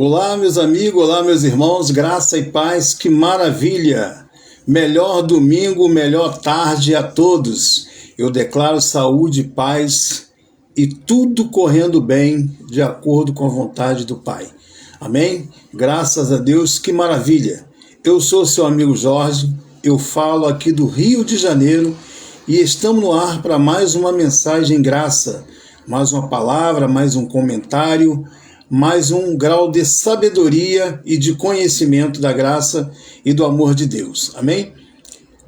Olá, meus amigos, olá, meus irmãos, graça e paz, que maravilha! Melhor domingo, melhor tarde a todos. Eu declaro saúde, paz e tudo correndo bem de acordo com a vontade do Pai. Amém? Graças a Deus, que maravilha! Eu sou seu amigo Jorge, eu falo aqui do Rio de Janeiro e estamos no ar para mais uma mensagem graça, mais uma palavra, mais um comentário, mais um grau de sabedoria e de conhecimento da graça e do amor de Deus. Amém?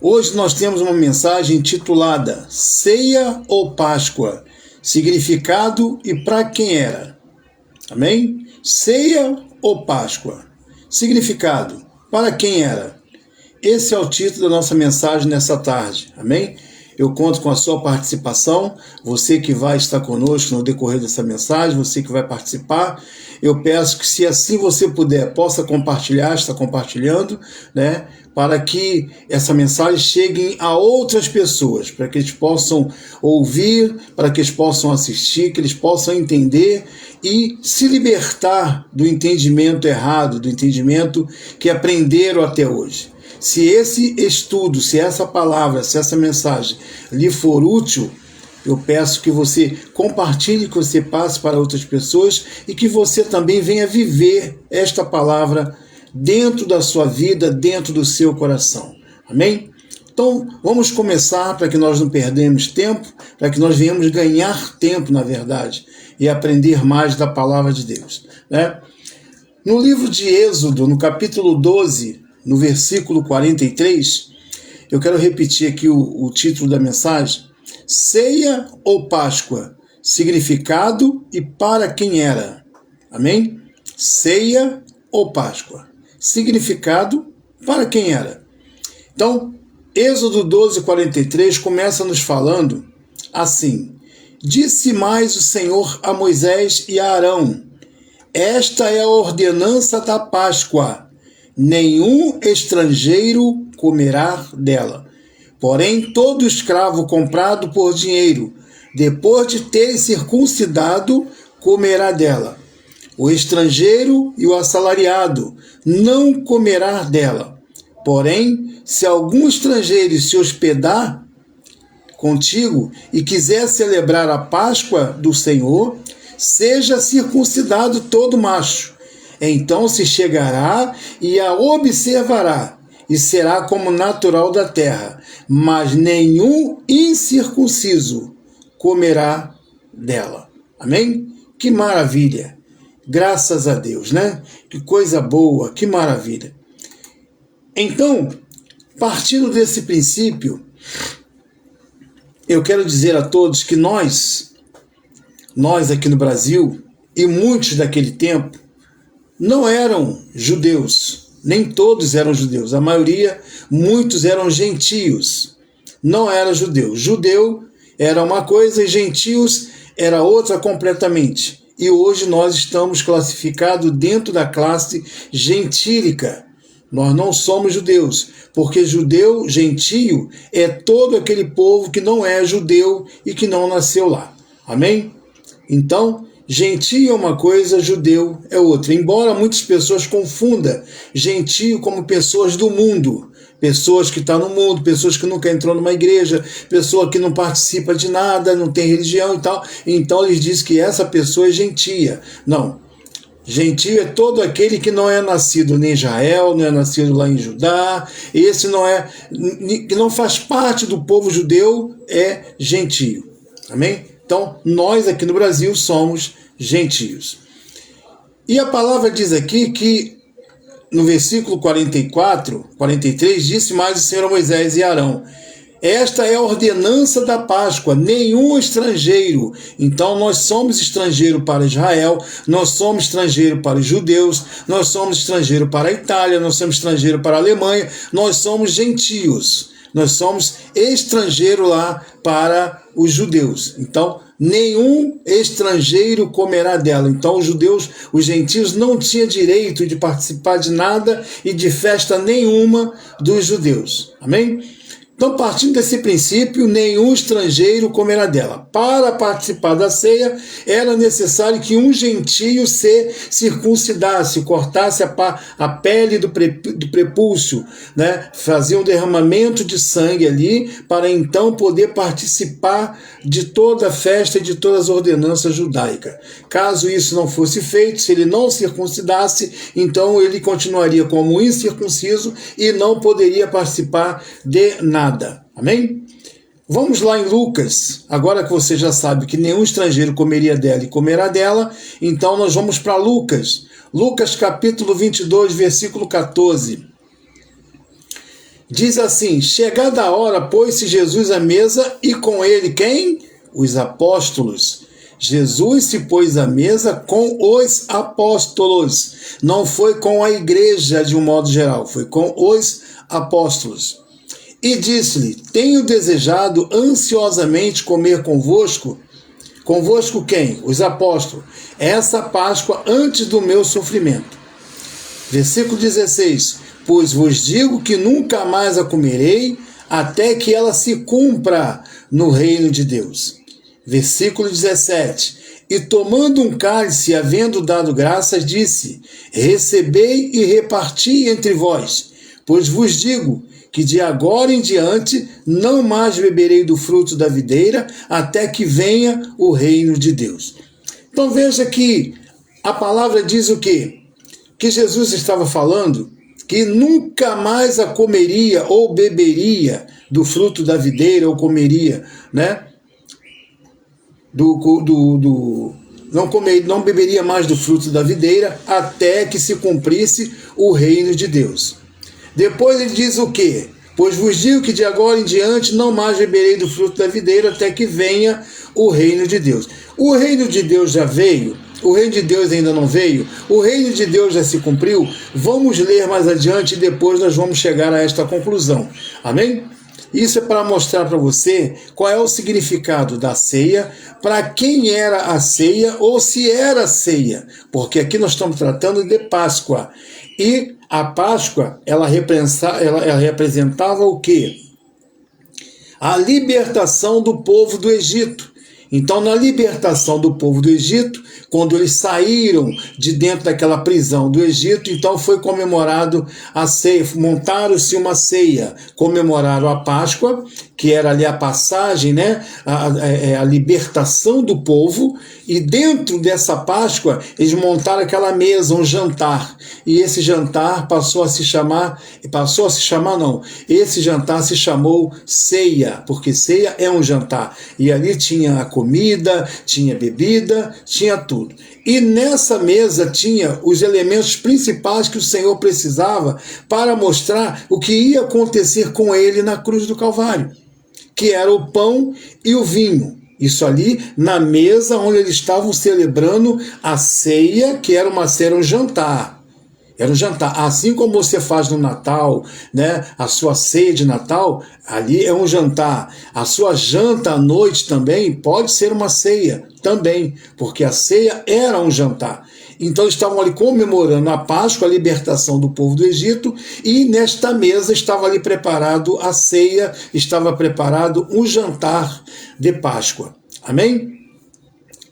Hoje nós temos uma mensagem intitulada Ceia ou Páscoa, significado e para quem era. Amém? Ceia ou Páscoa, significado, para quem era. Esse é o título da nossa mensagem nessa tarde. Amém? Eu conto com a sua participação, você que vai estar conosco no decorrer dessa mensagem, você que vai participar. Eu peço que, se assim você puder, possa compartilhar, está compartilhando, né? Para que essa mensagem chegue a outras pessoas, para que eles possam ouvir, para que eles possam assistir, que eles possam entender e se libertar do entendimento errado, do entendimento que aprenderam até hoje. Se esse estudo, se essa palavra, se essa mensagem lhe for útil, eu peço que você compartilhe, que você passe para outras pessoas e que você também venha viver esta palavra dentro da sua vida, dentro do seu coração. Amém? Então, vamos começar para que nós não perdemos tempo, para que nós venhamos ganhar tempo, na verdade, e aprender mais da palavra de Deus, né? No livro de Êxodo, no capítulo 12, no versículo 43, eu quero repetir aqui o título da mensagem: Ceia ou Páscoa, significado e para quem era. Amém? Ceia ou Páscoa, significado para quem era. Então, Êxodo 12, 43 começa nos falando assim: Disse mais o Senhor a Moisés e a Arão: Esta é a ordenança da Páscoa. Nenhum estrangeiro comerá dela. Porém, todo escravo comprado por dinheiro, depois de ter circuncidado, comerá dela. O estrangeiro e o assalariado não comerá dela. Porém, se algum estrangeiro se hospedar contigo e quiser celebrar a Páscoa do Senhor, seja circuncidado todo macho. Então se chegará e a observará, e será como natural da terra, mas nenhum incircunciso comerá dela. Amém? Que maravilha! Graças a Deus, né? Que coisa boa, que maravilha! Então, partindo desse princípio, eu quero dizer a todos que nós aqui no Brasil, e muitos daquele tempo, não eram judeus, nem todos eram judeus, a maioria, muitos eram gentios, não era judeu. Judeu era uma coisa e gentios era outra completamente. E hoje nós estamos classificados dentro da classe gentílica. Nós não somos judeus, porque judeu, gentio, é todo aquele povo que não é judeu e que não nasceu lá. Amém? Então, gentio é uma coisa, judeu é outra. Embora muitas pessoas confundam gentio como pessoas do mundo, pessoas que estão no mundo, pessoas que nunca entrou numa igreja, pessoa que não participa de nada, não tem religião e tal. Então eles dizem que essa pessoa é gentia. Não. Gentio é todo aquele que não é nascido em Israel, não é nascido lá em Judá. Esse que não faz parte do povo judeu, é gentio. Amém? Então, nós aqui no Brasil somos gentios. E a palavra diz aqui que, no versículo 43, disse mais o Senhor a Moisés e Arão: Esta é a ordenança da Páscoa, nenhum estrangeiro. Então, nós somos estrangeiro para Israel, nós somos estrangeiro para os judeus, nós somos estrangeiro para a Itália, nós somos estrangeiro para a Alemanha, nós somos gentios. Nós somos estrangeiro lá para os judeus. Então, nenhum estrangeiro comerá dela. Então, os judeus, os gentios, não tinham direito de participar de nada e de festa nenhuma dos judeus. Amém? Então, partindo desse princípio, nenhum estrangeiro comerá dela. Para participar da ceia, era necessário que um gentio se circuncidasse, cortasse a pele do prepúcio, né? Fazia um derramamento de sangue ali, para então poder participar de toda a festa e de todas as ordenanças judaicas. Caso isso não fosse feito, se ele não circuncidasse, então ele continuaria como incircunciso e não poderia participar de nada. Amém? Vamos lá em Lucas, agora que você já sabe que nenhum estrangeiro comeria dela e comerá dela, então nós vamos para Lucas. Lucas capítulo 22, versículo 14. Diz assim: chegada a hora, pôs-se Jesus à mesa e com ele quem? Os apóstolos. Jesus se pôs à mesa com os apóstolos. Não foi com a igreja de um modo geral, foi com os apóstolos. E disse-lhe: tenho desejado ansiosamente comer convosco. Convosco quem? Os apóstolos. Essa Páscoa antes do meu sofrimento. Versículo 16. Pois vos digo que nunca mais a comerei, até que ela se cumpra no reino de Deus. Versículo 17. E tomando um cálice, havendo dado graças, disse: recebei e reparti entre vós. Pois vos digo que de agora em diante não mais beberei do fruto da videira, até que venha o reino de Deus. Então veja que a palavra diz o quê? Que Jesus estava falando que nunca mais a comeria ou beberia do fruto da videira, ou comeria, né? Não beberia mais do fruto da videira, até que se cumprisse o reino de Deus. Depois ele diz o quê? Pois vos digo que de agora em diante não mais beberei do fruto da videira, até que venha o reino de Deus. O reino de Deus já veio? O reino de Deus ainda não veio? O reino de Deus já se cumpriu? Vamos ler mais adiante e depois nós vamos chegar a esta conclusão. Amém? Isso é para mostrar para você qual é o significado da ceia, para quem era a ceia ou se era ceia, porque aqui nós estamos tratando de Páscoa. E a Páscoa, ela representava o quê? A libertação do povo do Egito. Então, na libertação do povo do Egito, quando eles saíram de dentro daquela prisão do Egito, então foi comemorado a ceia, montaram-se uma ceia, comemoraram a Páscoa, que era ali a passagem, né, a libertação do povo, e dentro dessa Páscoa eles montaram aquela mesa, um jantar, e esse jantar esse jantar se chamou ceia, porque ceia é um jantar, e ali tinha a comida, tinha bebida, tinha tudo. E nessa mesa tinha os elementos principais que o Senhor precisava para mostrar o que ia acontecer com ele na cruz do Calvário, que era o pão e o vinho. Isso ali na mesa onde eles estavam celebrando a ceia, que era um jantar. Era um jantar. Assim como você faz no Natal, né? A sua ceia de Natal, ali é um jantar. A sua janta à noite também pode ser uma ceia também, porque a ceia era um jantar. Então estavam ali comemorando a Páscoa, a libertação do povo do Egito, e nesta mesa estava ali preparado a ceia, estava preparado um jantar de Páscoa. Amém?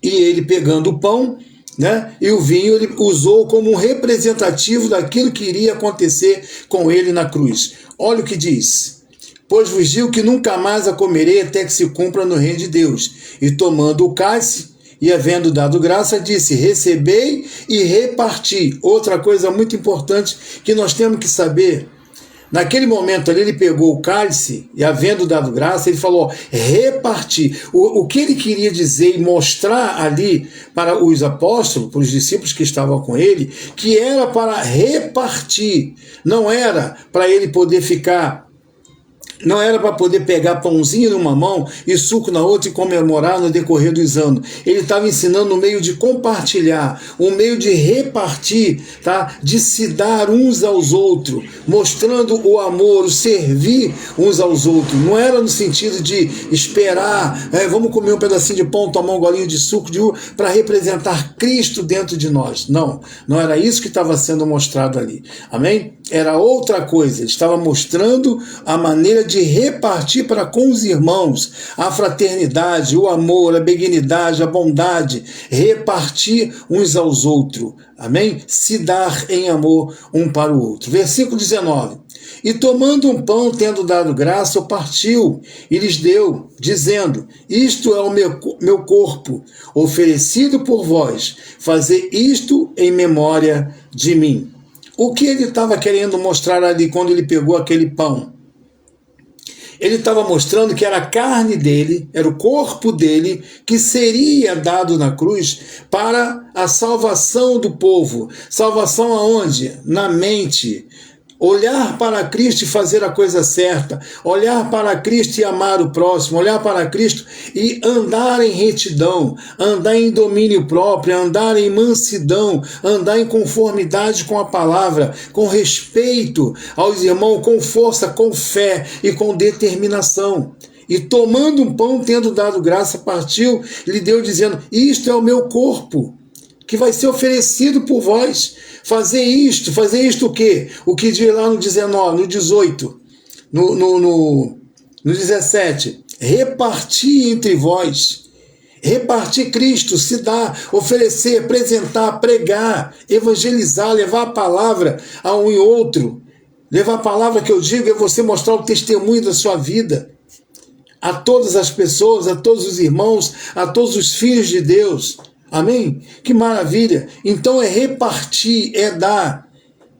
E ele pegando o pão, né, e o vinho, ele usou como um representativo daquilo que iria acontecer com ele na cruz. Olha o que diz: pois vos digo que nunca mais a comerei até que se cumpra no reino de Deus. E tomando o cálice, e havendo dado graça, disse: recebei e reparti. Outra coisa muito importante que nós temos que saber: naquele momento ali, ele pegou o cálice e, havendo dado graça, ele falou: repartir. O que ele queria dizer e mostrar ali para os apóstolos, para os discípulos que estavam com ele, que era para repartir, não era para ele poder ficar. Não era para poder pegar pãozinho numa mão e suco na outra e comemorar no decorrer dos anos. Ele estava ensinando um meio de compartilhar, um meio de repartir, tá? De se dar uns aos outros, mostrando o amor, o servir uns aos outros. Não era no sentido de esperar, vamos comer um pedacinho de pão, tomar um golinho de suco de uva para representar Cristo dentro de nós. Não era isso que estava sendo mostrado ali. Amém? era outra coisa. Ele estava mostrando a maneira de repartir para com os irmãos a fraternidade, o amor, a benignidade, a bondade, repartir uns aos outros, amém? Se dar em amor um para o outro. Versículo 19. E tomando um pão, tendo dado graça, o partiu e lhes deu, dizendo: isto é o meu corpo, oferecido por vós, fazei isto em memória de mim. O que ele estava querendo mostrar ali quando ele pegou aquele pão? Ele estava mostrando que era a carne dele, era o corpo dele, que seria dado na cruz para a salvação do povo. Salvação aonde? Na mente. Olhar para Cristo e fazer a coisa certa, olhar para Cristo e amar o próximo, olhar para Cristo e andar em retidão, andar em domínio próprio, andar em mansidão, andar em conformidade com a palavra, com respeito aos irmãos, com força, com fé e com determinação. E tomando um pão, tendo dado graça, partiu, lhe deu dizendo: isto é o meu corpo, que vai ser oferecido por vós. Fazer isto o quê? O que diz lá no 19, no 18, no 17, repartir entre vós, repartir Cristo, se dar, oferecer, apresentar, pregar, evangelizar, levar a palavra a um e outro. Levar a palavra que eu digo é você mostrar o testemunho da sua vida a todas as pessoas, a todos os irmãos, a todos os filhos de Deus. Amém? Que maravilha! Então é repartir, é dar,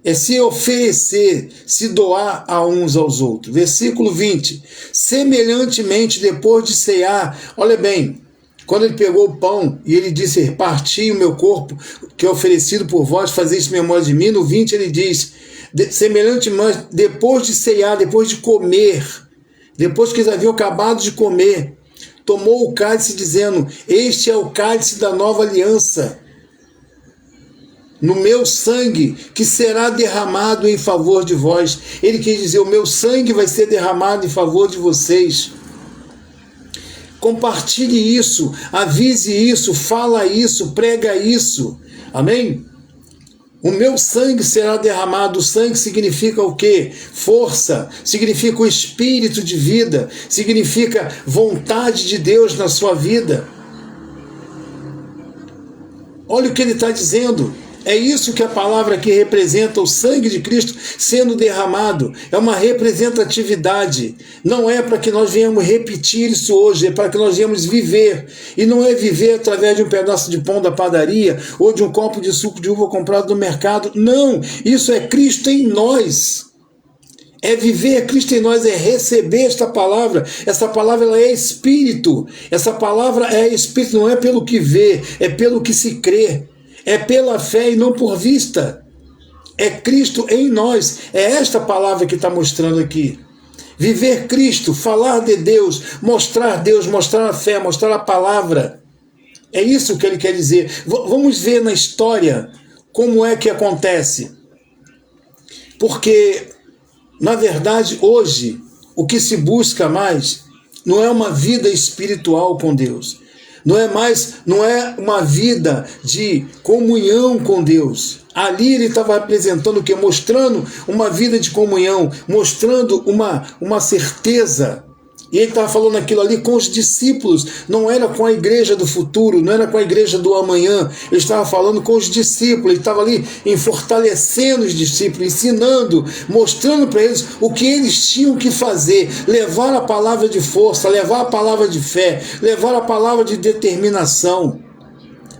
é se oferecer, se doar a uns aos outros. Versículo 20. Semelhantemente, depois de cear, olha bem, quando ele pegou o pão e ele disse: reparti o meu corpo, que é oferecido por vós, fazer isso em memória de mim. No 20 ele diz: semelhantemente, depois de cear, depois de comer, depois que eles haviam acabado de comer, tomou o cálice dizendo: este é o cálice da nova aliança, no meu sangue, que será derramado em favor de vós. Ele quis dizer: o meu sangue vai ser derramado em favor de vocês. Compartilhe isso, avise isso, fala isso, prega isso. Amém? O meu sangue será derramado. O sangue significa o quê? Força, significa o espírito de vida, significa vontade de Deus na sua vida. Olha o que ele está dizendo. É isso que a palavra aqui representa, o sangue de Cristo sendo derramado. É uma representatividade. Não é para que nós venhamos repetir isso hoje, é para que nós venhamos viver. E não é viver através de um pedaço de pão da padaria ou de um copo de suco de uva comprado no mercado. Não, isso é Cristo em nós. É viver Cristo em nós, é receber esta palavra. Essa palavra ela é espírito. Essa palavra é espírito, não é pelo que vê, é pelo que se crê. É pela fé e não por vista. É Cristo em nós. É esta palavra que está mostrando aqui. Viver Cristo, falar de Deus, mostrar a fé, mostrar a palavra. É isso que ele quer dizer. Vamos ver na história como é que acontece. Porque, na verdade, hoje, o que se busca mais não é uma vida espiritual com Deus. Não é uma vida de comunhão com Deus. Ali ele estava apresentando o quê? Mostrando uma vida de comunhão, mostrando uma certeza. E ele estava falando aquilo ali com os discípulos, não era com a igreja do futuro, não era com a igreja do amanhã, ele estava falando com os discípulos, ele estava ali fortalecendo os discípulos, ensinando, mostrando para eles o que eles tinham que fazer, levar a palavra de força, levar a palavra de fé, levar a palavra de determinação.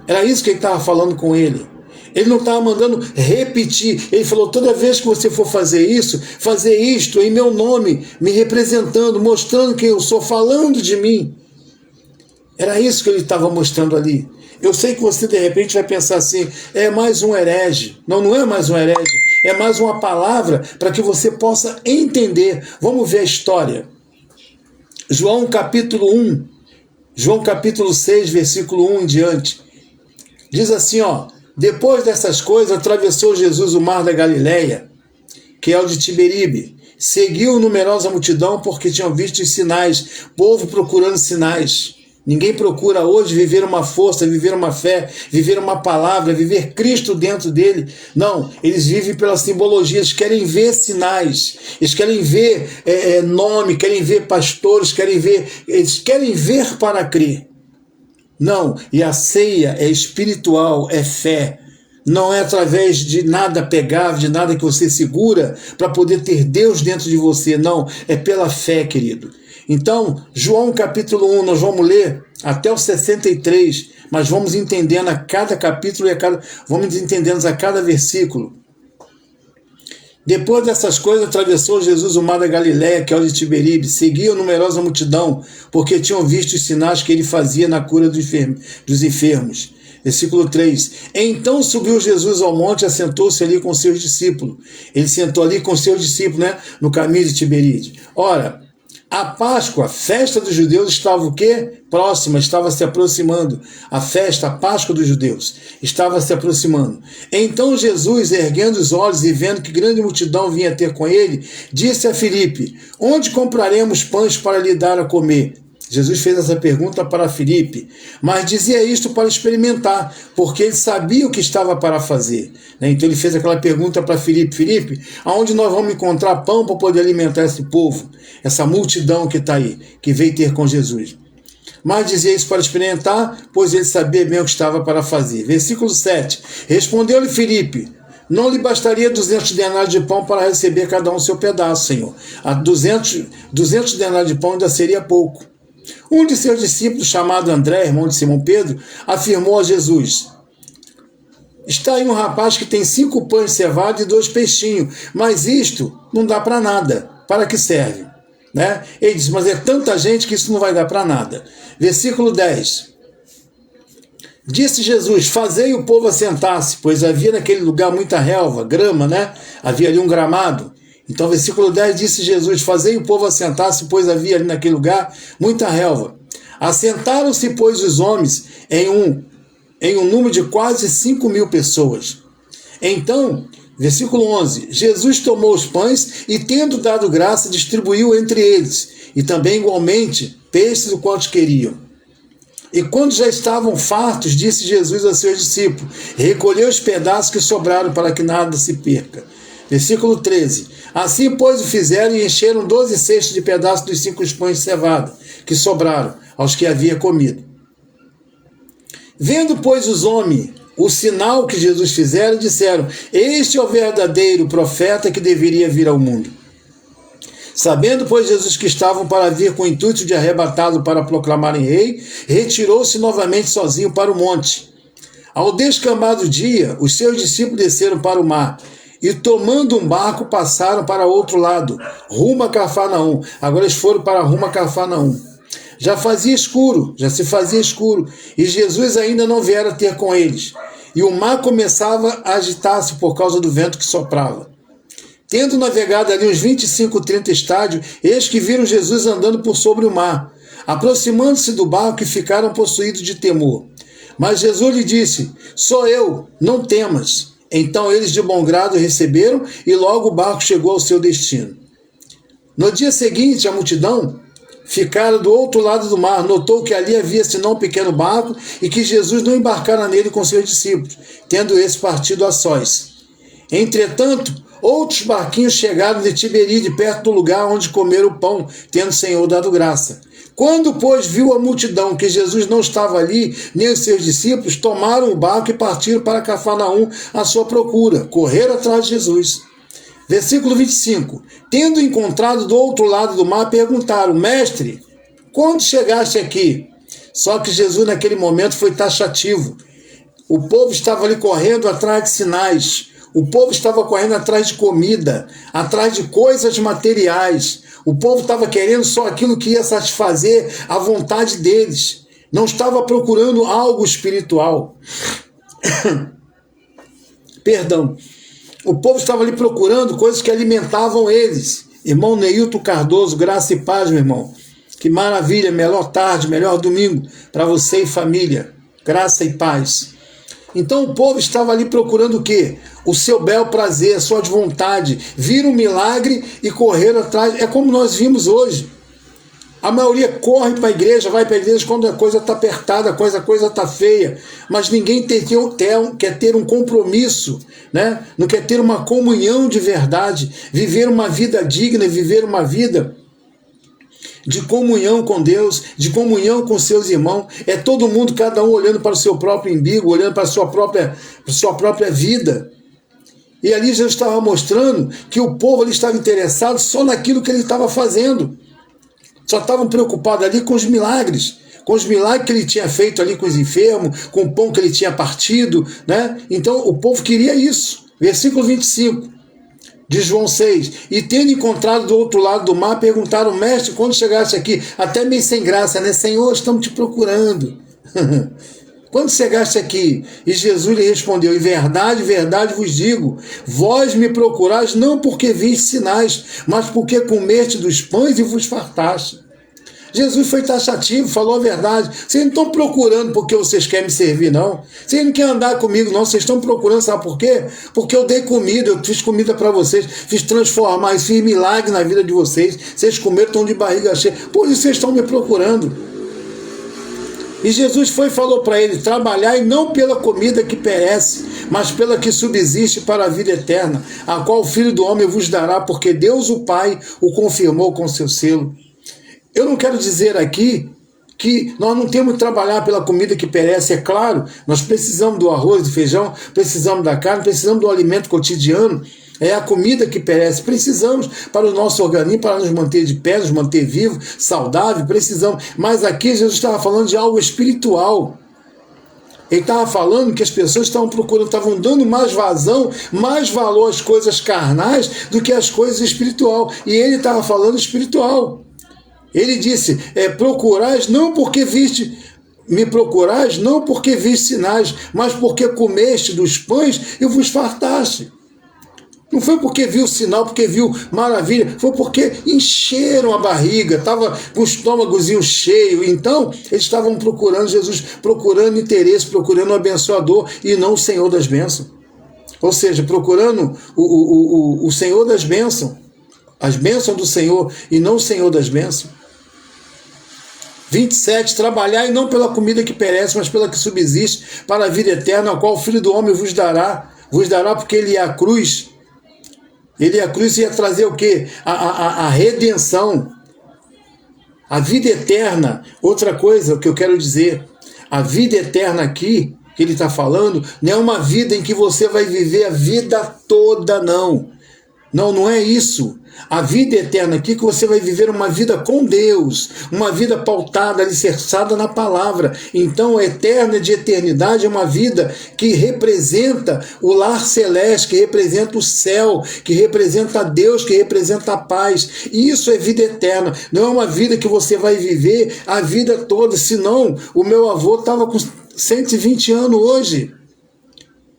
Era isso que ele estava falando com ele. Ele não estava mandando repetir. Ele falou: toda vez que você for fazer isso, fazer isto em meu nome, me representando, mostrando quem eu sou, falando de mim. Era isso que ele estava mostrando ali. Eu sei que você de repente vai pensar assim: é mais um herege. Não, não é mais um herege. É mais uma palavra para que você possa entender. Vamos ver a história. João capítulo 1, João capítulo 6, versículo 1 em diante. Diz assim, ó: depois dessas coisas, atravessou Jesus o mar da Galileia, que é o de Tiberibe. Seguiu numerosa multidão, porque tinham visto os sinais, povo procurando sinais. Ninguém procura hoje viver uma força, viver uma fé, viver uma palavra, viver Cristo dentro dele. Não, eles vivem pela simbologia, eles querem ver sinais, eles querem ver nome, querem ver pastores, eles querem ver para crer. Não, e a ceia é espiritual, é fé. Não é através de nada pegável, de nada que você segura para poder ter Deus dentro de você. Não, é pela fé, querido. Então, João capítulo 1, nós vamos ler até o 63, mas vamos entendendo a cada capítulo e vamos entendendo a cada versículo. Depois dessas coisas, atravessou Jesus o mar da Galileia, que é o de Tiberíades. Seguiam numerosa multidão, porque tinham visto os sinais que ele fazia na cura dos enfermos. Versículo 3. Então subiu Jesus ao monte e assentou-se ali com seus discípulos. Ele sentou ali com seus discípulos, no caminho de Tiberíades. Ora, a Páscoa, a festa dos judeus, estava o quê? Próxima, estava se aproximando. A festa, a Páscoa dos judeus, estava se aproximando. Então Jesus, erguendo os olhos e vendo que grande multidão vinha ter com ele, disse a Filipe: onde compraremos pães para lhe dar a comer? Jesus fez essa pergunta para Filipe, mas dizia isto para experimentar, porque ele sabia o que estava para fazer. Então ele fez aquela pergunta para Filipe: Filipe, aonde nós vamos encontrar pão para poder alimentar esse povo, essa multidão que está aí, que veio ter com Jesus? Mas dizia isso para experimentar, pois ele sabia bem o que estava para fazer. Versículo 7. Respondeu-lhe Filipe: não lhe bastaria 200 denários de pão para receber cada um seu pedaço, Senhor. A 200 denários de pão ainda seria pouco. Um de seus discípulos, chamado André, irmão de Simão Pedro, afirmou a Jesus: está aí um rapaz que tem 5 pães cevados e 2 peixinhos, mas isto não dá para nada. Para que serve? Ele diz: mas é tanta gente que isso não vai dar para nada. Versículo 10. Disse Jesus: fazei o povo assentar-se, pois havia naquele lugar muita relva, grama, havia ali um gramado. Então, versículo 10, disse Jesus: fazei o povo assentar-se, pois havia ali naquele lugar muita relva. Assentaram-se, pois, os homens em um número de quase 5.000 pessoas. Então, versículo 11, Jesus tomou os pães e, tendo dado graça, distribuiu entre eles, e também igualmente peixes o quanto queriam. E quando já estavam fartos, disse Jesus a seus discípulos: recolheu os pedaços que sobraram para que nada se perca. Versículo 13. Assim, pois, o fizeram e encheram 12 cestos de pedaços dos 5 pães de cevada que sobraram aos que havia comido. Vendo, pois, os homens o sinal que Jesus fizera, disseram: este é o verdadeiro profeta que deveria vir ao mundo. Sabendo, pois, Jesus que estavam para vir com o intuito de arrebatá-lo para proclamarem rei, retirou-se novamente sozinho para o monte. Ao descambado dia, os seus discípulos desceram para o mar, e tomando um barco passaram para outro lado, rumo a Cafarnaum. Agora eles foram para rumo a Cafarnaum. Já se fazia escuro, e Jesus ainda não viera ter com eles. E o mar começava a agitar-se por causa do vento que soprava. Tendo navegado ali uns 25, 30 estádios, eis que viram Jesus andando por sobre o mar, aproximando-se do barco, e ficaram possuídos de temor. Mas Jesus lhe disse: sou eu, não temas. Então eles de bom grado receberam, e logo o barco chegou ao seu destino. No dia seguinte, a multidão ficara do outro lado do mar, notou que ali havia senão um pequeno barco, e que Jesus não embarcara nele com seus discípulos, tendo esse partido a sós. Entretanto, outros barquinhos chegaram de Tiberíades, perto do lugar onde comeram o pão, tendo o Senhor dado graça. Quando, pois, viu a multidão que Jesus não estava ali, nem os seus discípulos, tomaram o barco e partiram para Cafarnaum à sua procura, correram atrás de Jesus. Versículo 25. Tendo encontrado do outro lado do mar, perguntaram: mestre, quando chegaste aqui? Só que Jesus naquele momento foi taxativo. O povo estava ali correndo atrás de sinais. O povo estava correndo atrás de comida, atrás de coisas materiais. O povo estava querendo só aquilo que ia satisfazer a vontade deles. Não estava procurando algo espiritual. Perdão. O povo estava ali procurando coisas que alimentavam eles. Irmão Neilton Cardoso, graça e paz, meu irmão. Que maravilha, melhor tarde, melhor domingo para você e família. Graça e paz. Então o povo estava ali procurando o quê? O seu bel prazer, a sua vontade. Viram um milagre e correram atrás. É como nós vimos hoje. A maioria corre para a igreja, vai para a igreja quando a coisa está apertada, a coisa está feia. Mas ninguém quer ter um compromisso, né? Não quer ter uma comunhão de verdade, viver uma vida digna, viver uma vida de comunhão com Deus, de comunhão com seus irmãos. É todo mundo, cada um olhando para o seu próprio umbigo, olhando para a sua própria vida. E ali Jesus estava mostrando que o povo ali estava interessado só naquilo que ele estava fazendo. Só estavam preocupados ali com os milagres que ele tinha feito ali com os enfermos, com o pão que ele tinha partido, né? Então o povo queria isso. Versículo 25 de João 6. E tendo encontrado do outro lado do mar, perguntaram: mestre, quando chegaste aqui? Até meio sem graça, né? Senhor, estamos te procurando. Quando chegaste aqui? E Jesus lhe respondeu: em verdade, verdade vos digo, vós me procurais não porque viste sinais, mas porque comeste dos pães e vos fartaste. Jesus foi taxativo, falou a verdade. Vocês não estão procurando porque vocês querem me servir, não. Vocês não querem andar comigo, não. Vocês estão procurando, sabe por quê? Porque eu dei comida, eu fiz comida para vocês, fiz transformar, fiz milagre na vida de vocês. Vocês comeram, estão de barriga cheia. Por isso vocês estão me procurando. E Jesus foi e falou para ele: trabalhai não pela comida que perece, mas pela que subsiste para a vida eterna, a qual o Filho do Homem vos dará, porque Deus o Pai o confirmou com seu selo. Eu não quero dizer aqui que nós não temos que trabalhar pela comida que perece, é claro, nós precisamos do arroz, do feijão, precisamos da carne, precisamos do alimento cotidiano, é a comida que perece, precisamos para o nosso organismo, para nos manter de pé, nos manter vivos, saudáveis, precisamos. Mas aqui Jesus estava falando de algo espiritual. Ele estava falando que as pessoas estavam procurando, estavam dando mais vazão, mais valor às coisas carnais do que às coisas espiritual. E ele estava falando espiritual. Ele disse: procurais não porque viste, me procurais não porque viste sinais, mas porque comeste dos pães e vos fartaste. Não foi porque viu sinal, porque viu maravilha, foi porque encheram a barriga, estava com o estômagozinho cheio. Então, eles estavam procurando Jesus, procurando interesse, procurando o abençoador e não o Senhor das bênçãos. Ou seja, procurando o Senhor das bênçãos, as bênçãos do Senhor e não o Senhor das bênçãos. 27, trabalhai não pela comida que perece, mas pela que subsiste para a vida eterna, a qual o Filho do Homem vos dará porque ele é a cruz. Ele é a cruz e ia trazer o quê? A redenção, a vida eterna. Outra coisa que eu quero dizer, a vida eterna aqui, que ele está falando, não é uma vida em que você vai viver a vida toda, não. Não é isso. A vida eterna aqui que você vai viver uma vida com Deus, uma vida pautada, alicerçada na palavra. Então, a eterna de eternidade é uma vida que representa o lar celeste, que representa o céu, que representa Deus, que representa a paz. E isso é vida eterna. Não é uma vida que você vai viver a vida toda, senão o meu avô estava com 120 anos hoje.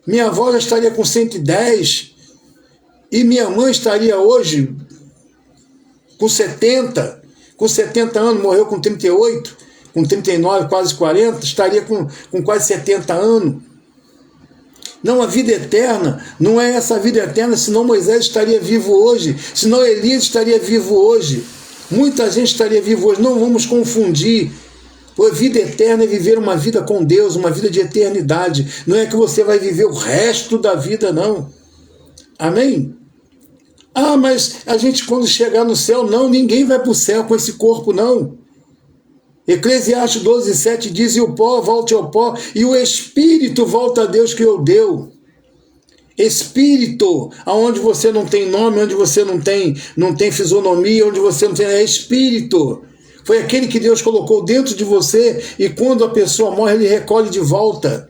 Minha avó já estaria com 110. E minha mãe estaria hoje com 70 anos, morreu com 38, com 39, quase 40, estaria com quase 70 anos. Não, a vida eterna não é essa vida eterna, senão Moisés estaria vivo hoje, senão Elias estaria vivo hoje, muita gente estaria vivo hoje. Não vamos confundir. A vida eterna é viver uma vida com Deus, uma vida de eternidade. Não é que você vai viver o resto da vida, não. Amém? Ah, mas a gente quando chegar no céu, não, ninguém vai para o céu com esse corpo, não. Eclesiastes 12:7 diz: e o pó volte ao pó, e o espírito volta a Deus que o deu. Espírito, aonde você não tem nome, onde você não tem fisionomia, onde você não tem, é espírito. Foi aquele que Deus colocou dentro de você, e quando a pessoa morre, ele recolhe de volta.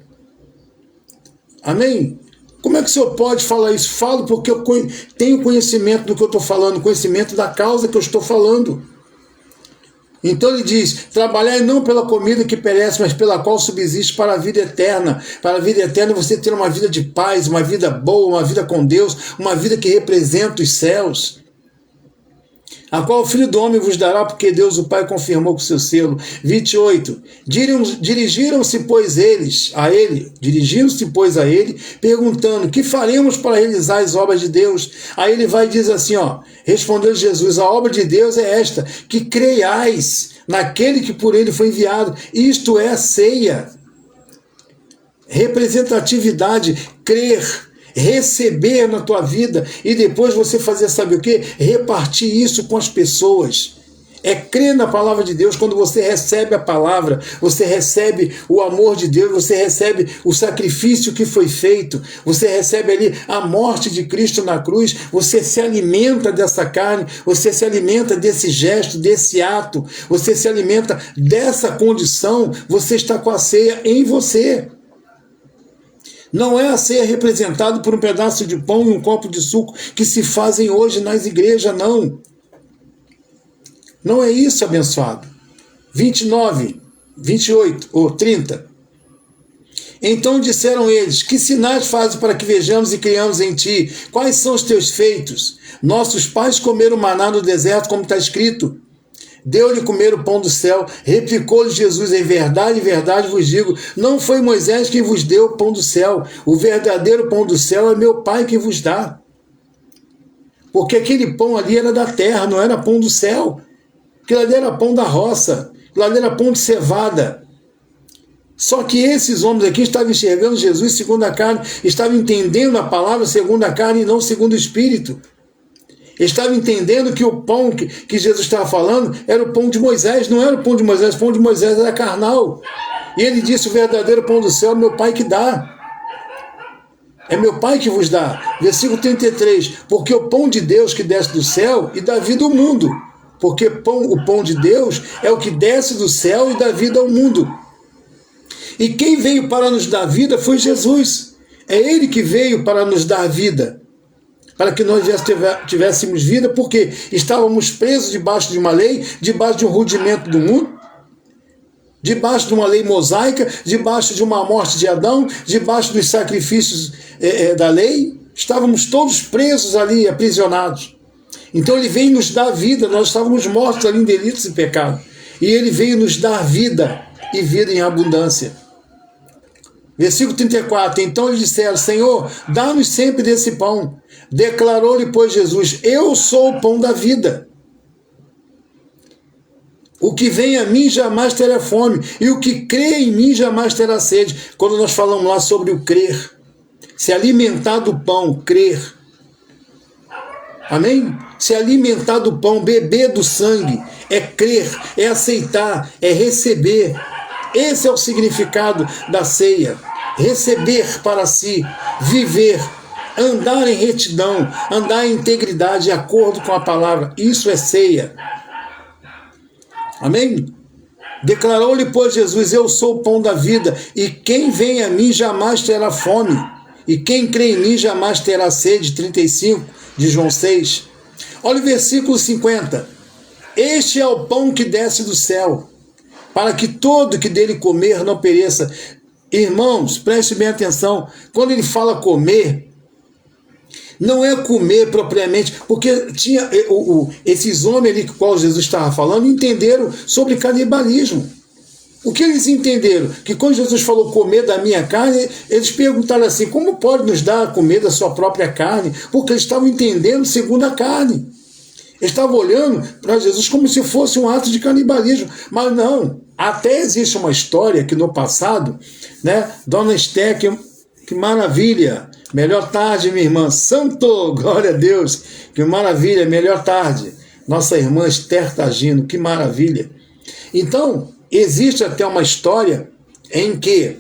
Amém? Como é que o senhor pode falar isso? Falo porque eu tenho conhecimento do que eu estou falando, conhecimento da causa que eu estou falando. Então ele diz: trabalhai não pela comida que perece, mas pela qual subsiste para a vida eterna. Para a vida eterna você ter uma vida de paz, uma vida boa, uma vida com Deus, uma vida que representa os céus. a qual o Filho do Homem vos dará, porque Deus o Pai confirmou com seu selo. 28. Dirigiram-se, pois, a ele, perguntando, que faremos para realizar as obras de Deus? Aí ele vai e diz assim, respondeu Jesus, a obra de Deus é esta, que creiais naquele que por ele foi enviado. Isto é a ceia. Representatividade, crer, receber na tua vida e depois você fazer, sabe o quê? Repartir isso com as pessoas. É crer na palavra de Deus. Quando você recebe a palavra, você recebe o amor de Deus, você recebe o sacrifício que foi feito, você recebe ali a morte de Cristo na cruz, você se alimenta dessa carne, você se alimenta desse gesto, desse ato, você se alimenta dessa condição, você está com a ceia em você. Não é a ceia representada por um pedaço de pão e um copo de suco que se fazem hoje nas igrejas, não. Não é isso, abençoado. 29, 28 ou 30. Então disseram eles, que sinais fazes para que vejamos e criamos em ti? Quais são os teus feitos? Nossos pais comeram maná no deserto, como está escrito. Deu-lhe comer o pão do céu. Replicou-lhe Jesus, em verdade vos digo, não foi Moisés quem vos deu o pão do céu. O verdadeiro pão do céu é meu Pai que vos dá. Porque aquele pão ali era da terra, não era pão do céu. Aquilo ali era pão da roça. Aquilo ali era pão de cevada. Só que esses homens aqui estavam enxergando Jesus segundo a carne, estavam entendendo a palavra segundo a carne e não segundo o Espírito. Estavam entendendo que o pão que Jesus estava falando era o pão de Moisés, não era o pão de Moisés, o pão de Moisés era carnal. E ele disse, o verdadeiro pão do céu é meu Pai que dá. É meu Pai que vos dá. Versículo 33, porque o pão de Deus que desce do céu e dá vida ao mundo. Porque o pão de Deus é o que desce do céu e dá vida ao mundo. E quem veio para nos dar vida foi Jesus. É Ele que veio para nos dar vida. Para que nós tivéssemos vida, porque estávamos presos debaixo de uma lei, debaixo de um rudimento do mundo, debaixo de uma lei mosaica, debaixo de uma morte de Adão, debaixo dos sacrifícios da lei. Estávamos todos presos ali, aprisionados. Então ele veio nos dar vida, nós estávamos mortos ali em delitos e pecado. E ele veio nos dar vida, e vida em abundância. Versículo 34, então eles disseram, Senhor, dá-nos sempre desse pão. Declarou-lhe, pois, Jesus, eu sou o pão da vida. O que vem a mim jamais terá fome, e o que crê em mim jamais terá sede. Quando nós falamos lá sobre o crer, se alimentar do pão, crer. Amém? Se alimentar do pão, beber do sangue, é crer, é aceitar, é receber. Esse é o significado da ceia. Receber para si, viver, andar em retidão, andar em integridade, de acordo com a palavra. Isso é ceia. Amém? Declarou-lhe, pois, Jesus, eu sou o pão da vida, e quem vem a mim jamais terá fome, e quem crê em mim jamais terá sede. 35 de João 6. Olha o versículo 50. Este é o pão que desce do céu, para que todo que dele comer não pereça. Irmãos, preste bem atenção, quando ele fala comer, não é comer propriamente, porque tinha esses homens ali com qual Jesus estava falando, entenderam sobre canibalismo. O que eles entenderam? Que quando Jesus falou comer da minha carne, eles perguntaram assim, como pode nos dar a comer da sua própria carne? Porque eles estavam entendendo segundo a carne. Eles estavam olhando para Jesus como se fosse um ato de canibalismo. Mas não, até existe uma história que no passado, né, Dona Esté, que maravilha, melhor tarde, minha irmã, santo, glória a Deus, que maravilha, melhor tarde, nossa irmã Esther Tagino, que maravilha. Então, existe até uma história em que,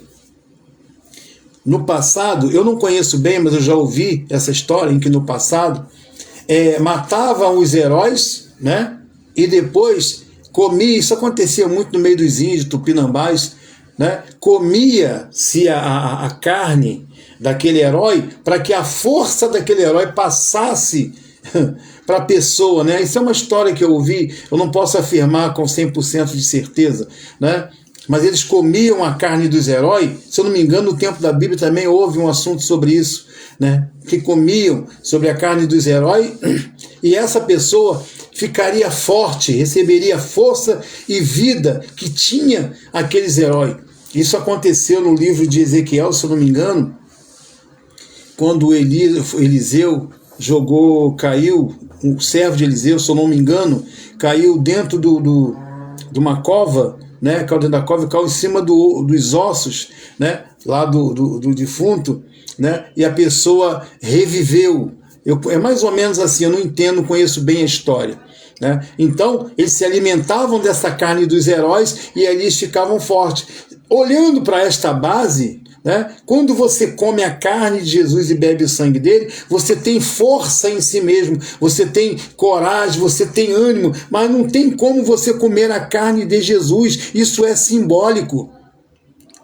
no passado, eu não conheço bem, mas eu já ouvi essa história, em que no passado, matavam os heróis, né? E depois comia, isso acontecia muito no meio dos índios, tupinambás, né? Comia-se a carne daquele herói para que a força daquele herói passasse para a pessoa, né? Isso é uma história que eu ouvi, eu não posso afirmar com 100% de certeza, né? Mas eles comiam a carne dos heróis, se eu não me engano, no tempo da Bíblia também houve um assunto sobre isso, né? Que comiam sobre a carne dos heróis, e essa pessoa ficaria forte, receberia força e vida que tinha aqueles heróis. Isso aconteceu no livro de Ezequiel, se eu não me engano, quando Eliseu caiu, um servo de Eliseu, se eu não me engano, caiu dentro de uma cova, né? Caiu dentro da cova e caiu em cima dos ossos, né? Lá do defunto, né? E a pessoa reviveu. É mais ou menos assim, eu não entendo, conheço bem a história, né? Então, eles se alimentavam dessa carne dos heróis e ali eles ficavam fortes. Olhando para esta base, né, quando você come a carne de Jesus e bebe o sangue dele, você tem força em si mesmo, você tem coragem, você tem ânimo, mas não tem como você comer a carne de Jesus, isso é simbólico.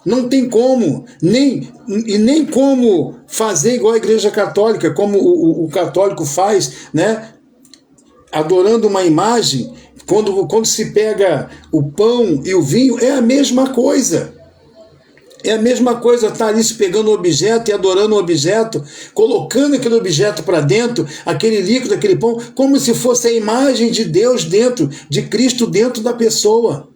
Não tem como, nem como fazer igual a Igreja Católica, como o católico faz, né, adorando uma imagem. Quando se pega o pão e o vinho, é a mesma coisa. É a mesma coisa, estar ali se pegando o objeto e adorando o objeto, colocando aquele objeto para dentro, aquele líquido, aquele pão, como se fosse a imagem de Deus dentro, de Cristo dentro da pessoa.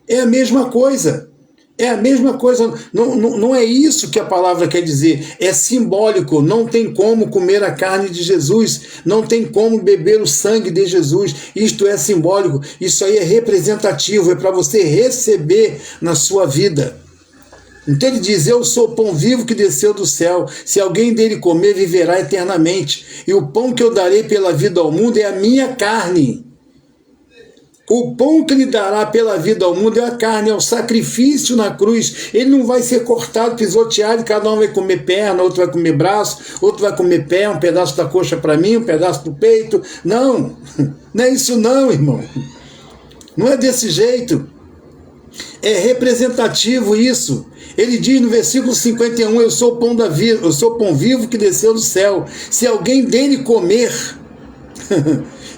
É a mesma coisa. É a mesma coisa. Não é isso que a palavra quer dizer. É simbólico. Não tem como comer a carne de Jesus. Não tem como beber o sangue de Jesus. Isto é simbólico. Isso aí é representativo. É para você receber na sua vida. Então ele diz, eu sou o pão vivo que desceu do céu, se alguém dele comer, viverá eternamente, e o pão que eu darei pela vida ao mundo é a minha carne. O pão que ele dará pela vida ao mundo é a carne, é o sacrifício na cruz. Ele não vai ser cortado, pisoteado, cada um vai comer perna, outro vai comer braço, outro vai comer pé, um pedaço da coxa para mim, um pedaço do peito. Não, não é isso não, irmão. Não é desse jeito. É representativo isso. Ele diz no versículo 51, eu sou o pão da vida, eu sou o pão vivo que desceu do céu. Se alguém dele comer,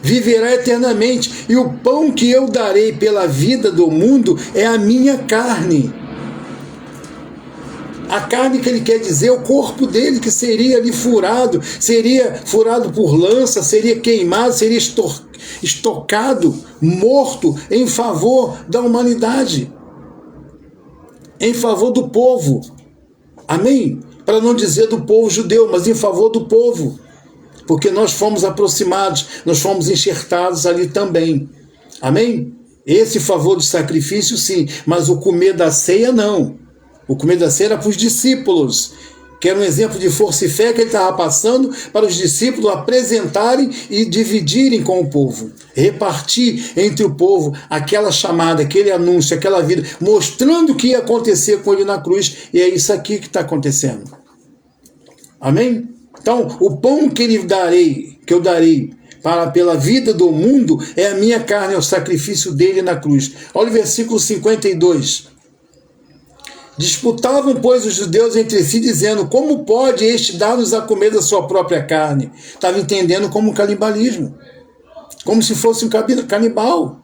viverá eternamente. E o pão que eu darei pela vida do mundo é a minha carne. A carne que ele quer dizer é o corpo dele, que seria ali seria furado por lança, seria queimado, seria estocado, morto em favor da humanidade, em favor do povo. Amém? Para não dizer do povo judeu, mas em favor do povo. Porque nós fomos aproximados, nós fomos enxertados ali também. Amém? Esse favor do sacrifício, sim, mas o comer da ceia, não. O comer da ceia era para os discípulos, que era um exemplo de força e fé que ele estava passando para os discípulos apresentarem e dividirem com o povo. Repartir entre o povo aquela chamada, aquele anúncio, aquela vida, mostrando o que ia acontecer com ele na cruz. E é isso aqui que está acontecendo. Amém? Então, o pão que eu darei pela vida do mundo é a minha carne, é o sacrifício dele na cruz. Olha o versículo 52. Disputavam, pois, os judeus entre si, dizendo, como pode este dar-nos a comer da sua própria carne? Estava entendendo como um canibalismo, como se fosse um canibal.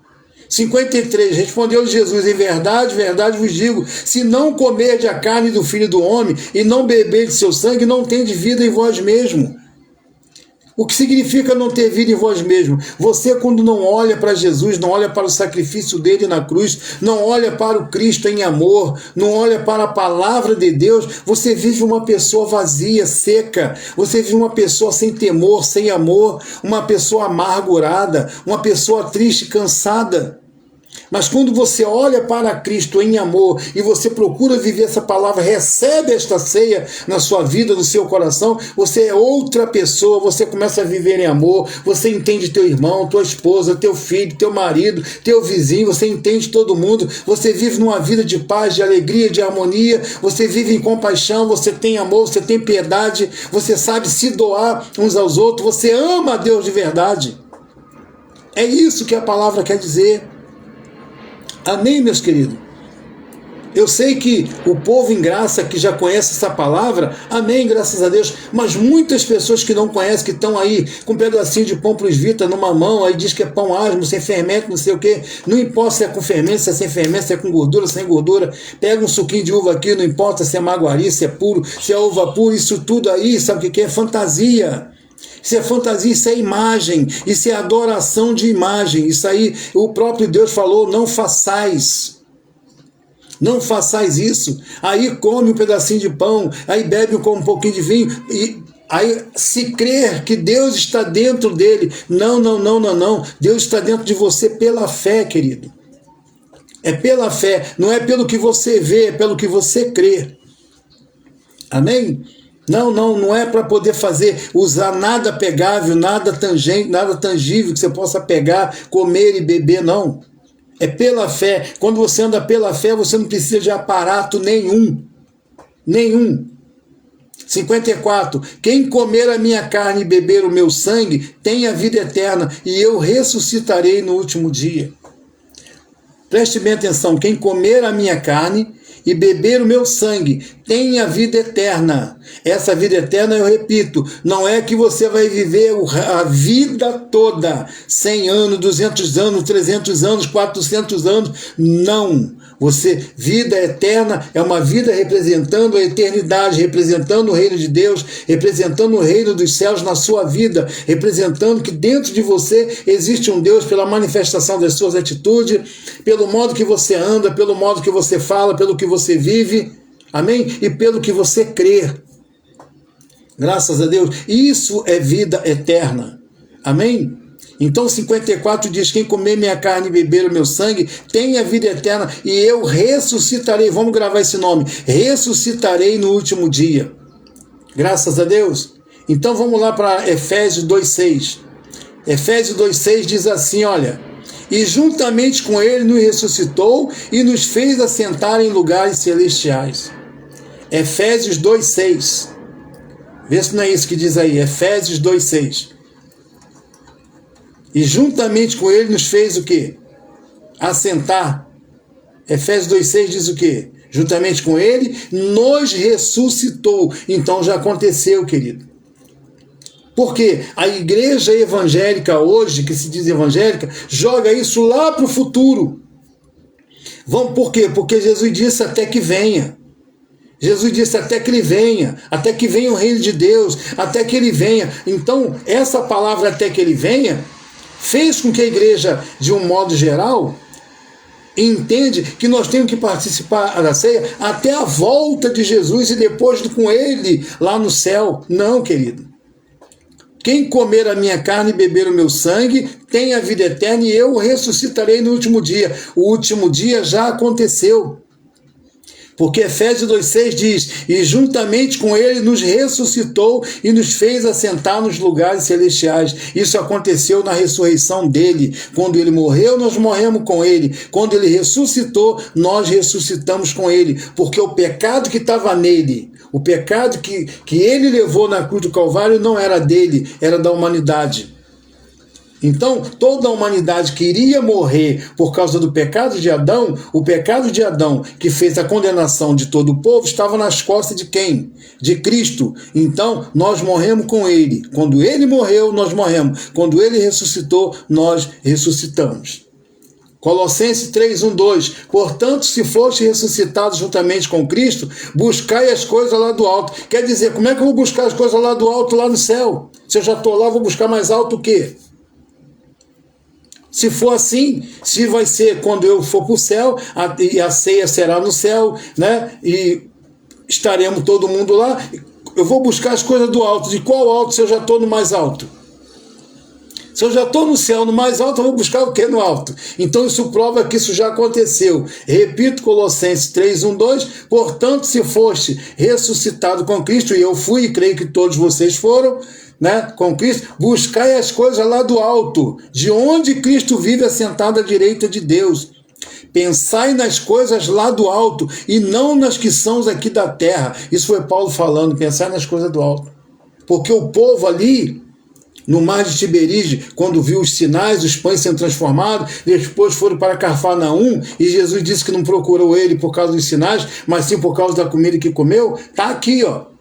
53, respondeu Jesus, em verdade, verdade vos digo, se não comerdes a carne do Filho do Homem e não beberdes seu sangue, não tendes vida em vós mesmo. O que significa não ter vida em vós mesmo? Você, quando não olha para Jesus, não olha para o sacrifício dele na cruz, não olha para o Cristo em amor, não olha para a palavra de Deus, você vive uma pessoa vazia, seca, você vive uma pessoa sem temor, sem amor, uma pessoa amargurada, uma pessoa triste, cansada. Mas quando você olha para Cristo em amor e você procura viver essa palavra, recebe esta ceia na sua vida, no seu coração, você é outra pessoa, você começa a viver em amor, você entende teu irmão, tua esposa, teu filho, teu marido, teu vizinho, você entende todo mundo, você vive numa vida de paz, de alegria, de harmonia, você vive em compaixão, você tem amor, você tem piedade, você sabe se doar uns aos outros, você ama a Deus de verdade. É isso que a palavra quer dizer. Amém, meus queridos? Eu sei que o povo em graça que já conhece essa palavra, amém, graças a Deus, mas muitas pessoas que não conhecem, que estão aí com um pedacinho de pão prosvita numa mão, aí diz que é pão asmo, sem fermento, não sei o quê, não importa se é com fermento, se é sem fermento, se é com gordura, sem gordura, pega um suquinho de uva aqui, não importa se é maguari, se é puro, se é uva pura, isso tudo aí, sabe o que é? Fantasia. Isso é fantasia, isso é imagem, isso é adoração de imagem. Isso aí o próprio Deus falou, não façais. Não façais isso. Aí come um pedacinho de pão, aí bebe com um pouquinho de vinho, e aí se crer que Deus está dentro dele. Não. Deus está dentro de você pela fé, querido. É pela fé, não é pelo que você vê, é pelo que você crê. Amém? Não é para poder usar nada pegável, nada tangente, nada tangível que você possa pegar, comer e beber, não. É pela fé. Quando você anda pela fé, você não precisa de aparato nenhum. 54. Quem comer a minha carne e beber o meu sangue tem a vida eterna, e eu ressuscitarei no último dia. Preste bem atenção. Quem comer a minha carne e beber o meu sangue tem a vida eterna. Essa vida eterna, eu repito, não é que você vai viver a vida toda, 100 anos, 200 anos, 300 anos, 400 anos, não. Vida eterna é uma vida representando a eternidade, representando o reino de Deus, representando o reino dos céus na sua vida, representando que dentro de você existe um Deus pela manifestação das suas atitudes, pelo modo que você anda, pelo modo que você fala, pelo que você vive, amém? E pelo que você crê. Graças a Deus. Isso é vida eterna. Amém? Então 54 diz, quem comer minha carne e beber o meu sangue tem a vida eterna, e eu ressuscitarei. Vamos gravar esse nome. Ressuscitarei no último dia. Graças a Deus. Então vamos lá para Efésios 2:6. Efésios 2:6 diz assim, olha: e juntamente com ele nos ressuscitou e nos fez assentar em lugares celestiais. Efésios 2:6. Vê se não é isso que diz aí. Efésios 2:6. E juntamente com ele nos fez o quê? Assentar. Efésios 2:6 diz o quê? Juntamente com ele nos ressuscitou. Então já aconteceu, querido. Porque a igreja evangélica hoje, que se diz evangélica, joga isso lá para o futuro. Por quê? Porque Jesus disse até que venha. Jesus disse até que ele venha, até que venha o reino de Deus, até que ele venha. Então, essa palavra até que ele venha, fez com que a igreja, de um modo geral, entende que nós temos que participar da ceia até a volta de Jesus e depois com ele lá no céu. Não, querido. Quem comer a minha carne e beber o meu sangue tem a vida eterna, e eu ressuscitarei no último dia. O último dia já aconteceu. Porque Efésios 2:6 diz, e juntamente com ele nos ressuscitou e nos fez assentar nos lugares celestiais. Isso aconteceu na ressurreição dele. Quando ele morreu, nós morremos com ele. Quando ele ressuscitou, nós ressuscitamos com ele. Porque o pecado que estava nele, o pecado que ele levou na cruz do Calvário não era dele, era da humanidade. Então, toda a humanidade que iria morrer por causa do pecado de Adão, o pecado de Adão, que fez a condenação de todo o povo, estava nas costas de quem? De Cristo. Então, nós morremos com ele. Quando ele morreu, nós morremos. Quando ele ressuscitou, nós ressuscitamos. Colossenses 3:1-2. Portanto, se foste ressuscitados juntamente com Cristo, buscai as coisas lá do alto. Quer dizer, como é que eu vou buscar as coisas lá do alto, lá no céu? Se eu já estou lá, vou buscar mais alto o quê? Se for assim, se vai ser quando eu for para o céu, e a ceia será no céu, né? E estaremos todo mundo lá, eu vou buscar as coisas do alto. De qual alto se eu já estou no mais alto? Se eu já estou no céu, no mais alto, eu vou buscar o que no alto? Então isso prova que isso já aconteceu. Repito, Colossenses 3:1-2, portanto, se foste ressuscitado com Cristo, e eu fui e creio que todos vocês foram, né, com Cristo, buscai as coisas lá do alto, de onde Cristo vive assentado à direita de Deus. Pensai nas coisas lá do alto e não nas que são aqui da terra. Isso foi Paulo falando, pensai nas coisas do alto. Porque o povo ali, no mar de Tiberíade, quando viu os sinais, os pães sendo transformados, depois foram para Cafarnaum, e Jesus disse que não procurou ele por causa dos sinais, mas sim por causa da comida que comeu. Está aqui, ó.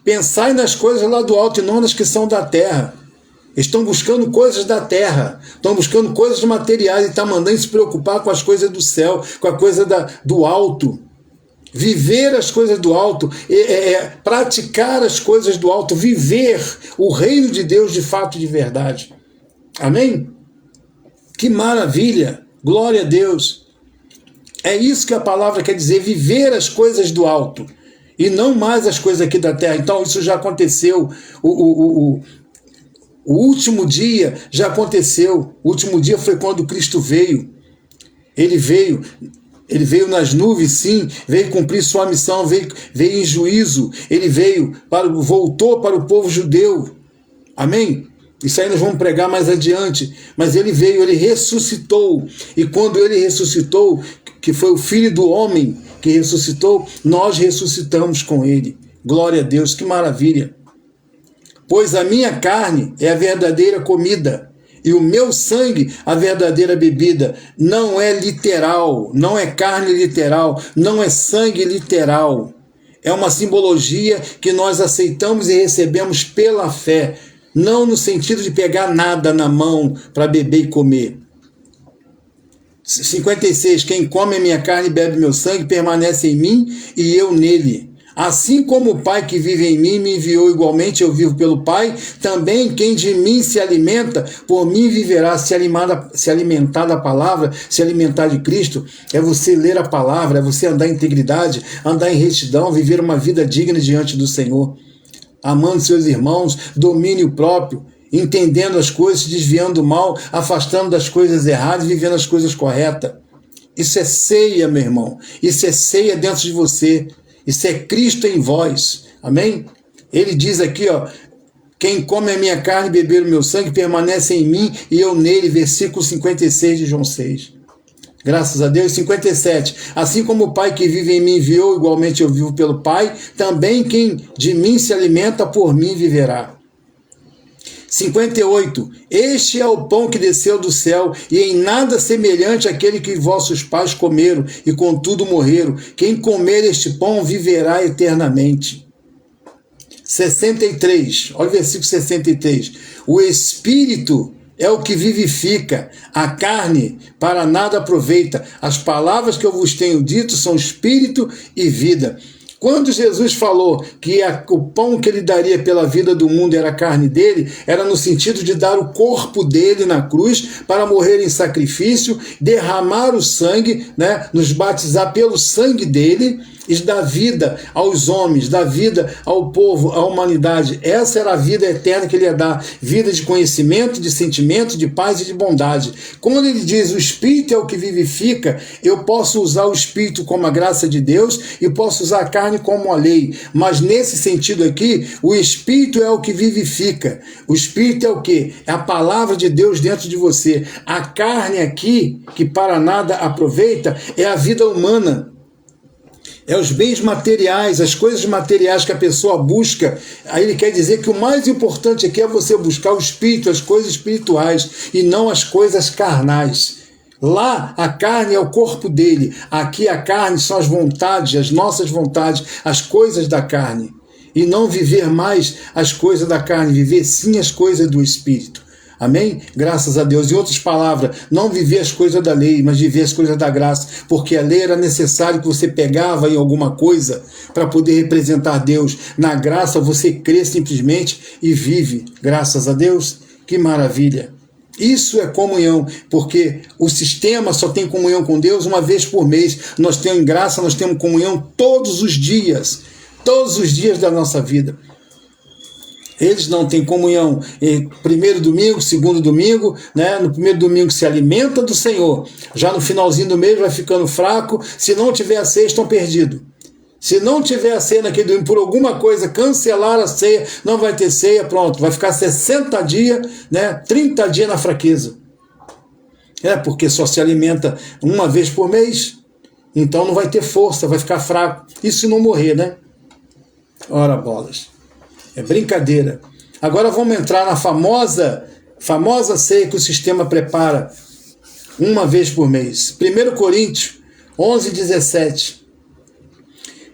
Pensai nas coisas lá do alto e não nas que são da terra. Estão buscando coisas da terra, estão buscando coisas materiais e estão mandando se preocupar com as coisas do céu, com a coisa do alto. Viver as coisas do alto, praticar as coisas do alto, viver o reino de Deus de fato, de verdade. Amém? Que maravilha! Glória a Deus! É isso que a palavra quer dizer, viver as coisas do alto, e não mais as coisas aqui da terra. Então isso já aconteceu, o último dia já aconteceu. O último dia foi quando Cristo veio. Ele veio nas nuvens, sim, veio cumprir sua missão, veio em juízo, ele voltou para o povo judeu. Amém? Isso aí nós vamos pregar mais adiante. Mas ele veio, ele ressuscitou. E quando ele ressuscitou, que foi o Filho do Homem que ressuscitou, nós ressuscitamos com ele. Glória a Deus, que maravilha. Pois a minha carne é a verdadeira comida, e o meu sangue a verdadeira bebida. Não é literal, não é carne literal, não é sangue literal. É uma simbologia que nós aceitamos e recebemos pela fé, não no sentido de pegar nada na mão para beber e comer. 56, quem come a minha carne e bebe meu sangue permanece em mim e eu nele. Assim como o Pai que vive em mim me enviou igualmente, eu vivo pelo Pai, também quem de mim se alimenta, por mim viverá. Se alimentar da palavra, se alimentar de Cristo, é você ler a palavra, é você andar em integridade, andar em retidão, viver uma vida digna diante do Senhor, amando seus irmãos, domínio próprio, entendendo as coisas, desviando do mal, afastando das coisas erradas, vivendo as coisas corretas. Isso é ceia, meu irmão. Isso é ceia dentro de você. Isso é Cristo em vós. Amém? Ele diz aqui, ó, quem come a minha carne e beber o meu sangue permanece em mim e eu nele. Versículo 56 de João 6. Graças a Deus. 57. Assim como o Pai que vive em mim enviou, igualmente eu vivo pelo Pai, também quem de mim se alimenta, por mim viverá. 58. Este é o pão que desceu do céu, e em nada semelhante àquele que vossos pais comeram, e contudo morreram. Quem comer este pão viverá eternamente. 63. Olha o versículo 63. O Espírito é o que vivifica, a carne para nada aproveita. As palavras que eu vos tenho dito são espírito e vida. Quando Jesus falou que o pão que ele daria pela vida do mundo era a carne dele, era no sentido de dar o corpo dele na cruz para morrer em sacrifício, derramar o sangue, né, nos batizar pelo sangue dele e dar vida aos homens, dar vida ao povo, à humanidade. Essa era a vida eterna que ele ia dar, vida de conhecimento, de sentimento, de paz e de bondade. Quando ele diz o Espírito é o que vivifica, eu posso usar o Espírito como a graça de Deus e posso usar a carne como a lei, mas nesse sentido aqui, o Espírito é o que vivifica. O Espírito é o quê? É a palavra de Deus dentro de você. A carne aqui, que para nada aproveita, é a vida humana. É os bens materiais, as coisas materiais que a pessoa busca. Aí ele quer dizer que o mais importante aqui é você buscar o Espírito, as coisas espirituais, e não as coisas carnais. Lá a carne é o corpo dele, aqui a carne são as vontades, as nossas vontades, as coisas da carne. E não viver mais as coisas da carne, viver sim as coisas do Espírito. Amém? Graças a Deus. Em outras palavras, não viver as coisas da lei, mas viver as coisas da graça, porque a lei era necessário que você pegava em alguma coisa para poder representar Deus. Na graça você crê simplesmente e vive. Graças a Deus. Que maravilha. Isso é comunhão, porque o sistema só tem comunhão com Deus uma vez por mês. Nós temos graça, nós temos comunhão todos os dias da nossa vida. Eles não têm comunhão primeiro domingo, segundo domingo, né? No primeiro domingo se alimenta do Senhor, já no finalzinho do mês vai ficando fraco. Se não tiver a ceia, estão perdidos. Se não tiver a ceia naquele domingo, por alguma coisa, cancelar a ceia, não vai ter ceia, pronto, vai ficar 60 dias, né? 30 dias na fraqueza. Porque só se alimenta uma vez por mês, então não vai ter força, vai ficar fraco. Isso se não morrer, né? Ora bolas. É brincadeira. Agora vamos entrar na famosa ceia que o sistema prepara uma vez por mês. 1 Coríntios 11:17.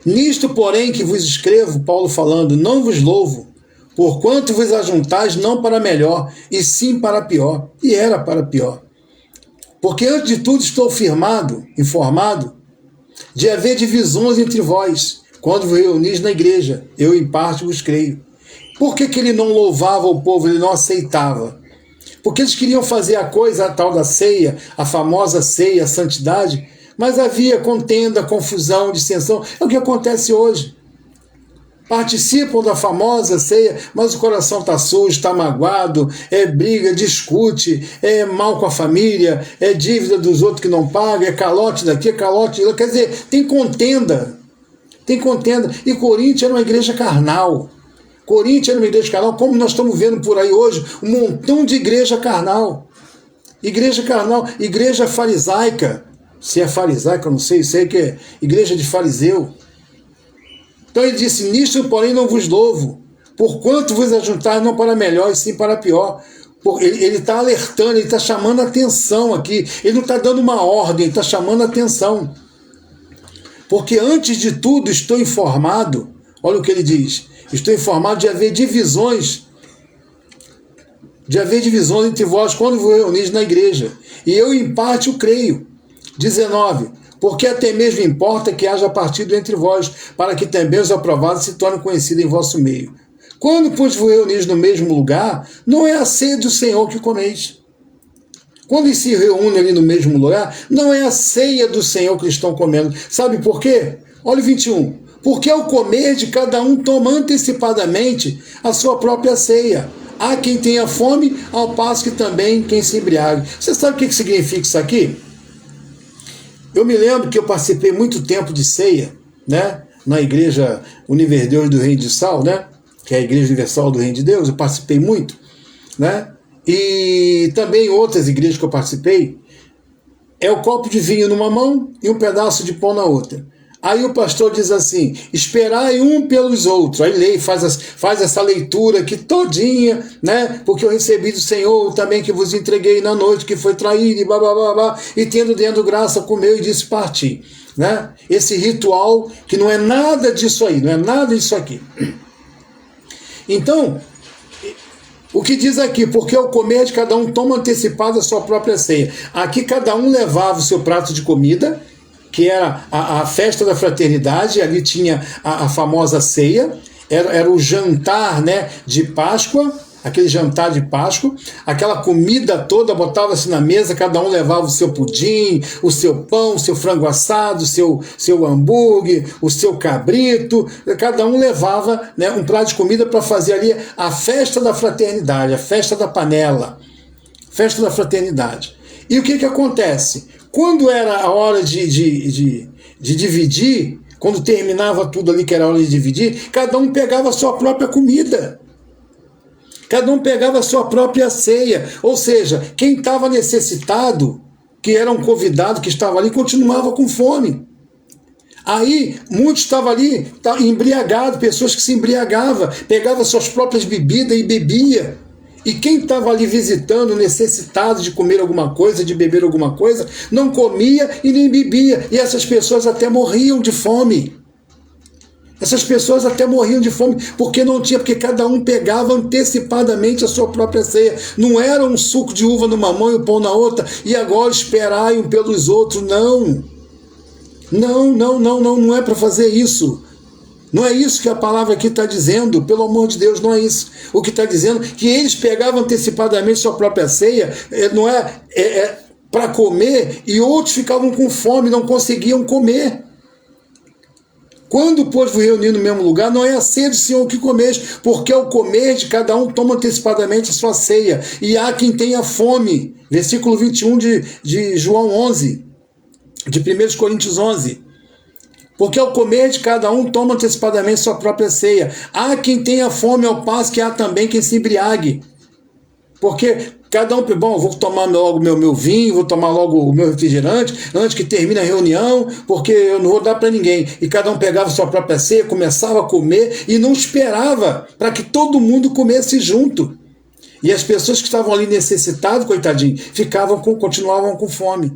Nisto, porém, que vos escrevo, Paulo falando, não vos louvo, porquanto vos ajuntais não para melhor, e sim para pior. E era para pior. Porque antes de tudo estou informado, de haver divisões entre vós, quando vos reunis na igreja, eu em parte vos creio. Por que ele não louvava o povo, ele não aceitava? Porque eles queriam fazer a coisa, a tal da ceia, a famosa ceia, a santidade, mas havia contenda, confusão, dissensão. É o que acontece hoje. Participam da famosa ceia, mas o coração está sujo, está magoado, briga, discute, é mal com a família, é dívida dos outros que não paga, é calote daqui, é calote de lá. Quer dizer, tem contenda. Tem contenda. E Corinto era uma igreja carnal. Corinto era uma igreja carnal, como nós estamos vendo por aí hoje, um montão de igreja carnal. Igreja carnal, igreja farisaica. Se é farisaica, eu não sei, sei que é igreja de fariseu. Então ele disse, nisto, porém, não vos louvo, porquanto vos ajuntais não para melhor, e sim para pior. Ele está alertando, ele está chamando a atenção aqui. Ele não está dando uma ordem, ele está chamando a atenção. Porque antes de tudo estou informado, olha o que ele diz, estou informado de haver divisões entre vós quando vos reunis na igreja. E eu em parte o creio. 19. Porque até mesmo importa que haja partido entre vós, para que também os aprovados se tornem conhecidos em vosso meio. Quando, pois, vos reunis no mesmo lugar, não é a ceia do Senhor que comeis. Quando eles se reúnem ali no mesmo lugar, não é a ceia do Senhor que estão comendo. Sabe por quê? Olha o 21. Porque ao comer de cada um toma antecipadamente a sua própria ceia. Há quem tenha fome, ao passo que também quem se embriague. Você sabe o que significa isso aqui? Eu me lembro que eu participei muito tempo de ceia, né? Na Igreja Univerdeus do Reino de Sal, né? Que é a Igreja Universal do Reino de Deus, eu participei muito, né? E também em outras igrejas que eu participei, é o copo de vinho numa mão e um pedaço de pão na outra. Aí o pastor diz assim, esperai um pelos outros. Aí lê, faz essa leitura aqui todinha, né? Porque eu recebi do Senhor também que vos entreguei na noite, que foi traído, e blá, blá, blá, blá, e tendo dentro graça comeu e disse parti. Né? Esse ritual que não é nada disso aí, não é nada disso aqui. Então, o que diz aqui, porque ao comer de cada um toma antecipada a sua própria ceia. Aqui cada um levava o seu prato de comida, que era a festa da fraternidade, ali tinha a famosa ceia, era o jantar, né, de Páscoa, aquele jantar de Páscoa, aquela comida toda botava-se na mesa, cada um levava o seu pudim, o seu pão, o seu frango assado, o seu hambúrguer, o seu cabrito, cada um levava, né, um prato de comida para fazer ali a festa da fraternidade, a festa da panela, festa da fraternidade. E o que acontece? Quando era a hora de dividir, quando terminava tudo ali que era a hora de dividir, cada um pegava a sua própria comida. Cada um pegava a sua própria ceia. Ou seja, quem estava necessitado, que era um convidado que estava ali, continuava com fome. Aí, muitos estavam ali embriagados, pessoas que se embriagavam, pegavam suas próprias bebidas e bebia. E quem estava ali visitando, necessitado de comer alguma coisa, de beber alguma coisa, não comia e nem bebia. E essas pessoas até morriam de fome. Essas pessoas até morriam de fome, porque não tinha, porque cada um pegava antecipadamente a sua própria ceia. Não era um suco de uva numa mão e o pão na outra, e agora esperai um pelos outros. Não. Não é para fazer isso. Não é isso que a palavra aqui está dizendo, pelo amor de Deus, não é isso. O que está dizendo que eles pegavam antecipadamente sua própria ceia, não é para comer, e outros ficavam com fome, não conseguiam comer. Quando, pois, vos reunir no mesmo lugar, não é a ceia do Senhor que comeis, porque ao comer de cada um toma antecipadamente a sua ceia, e há quem tenha fome. Versículo 21 de João 11, de 1 Coríntios 11. Porque ao comer de cada um toma antecipadamente sua própria ceia. Há quem tenha fome, ao passo que há também quem se embriague. Porque cada um, bom, vou tomar logo meu vinho, vou tomar logo o meu refrigerante, antes que termine a reunião, porque eu não vou dar para ninguém. E cada um pegava sua própria ceia, começava a comer e não esperava para que todo mundo comesse junto. E as pessoas que estavam ali necessitadas, coitadinho, continuavam com fome.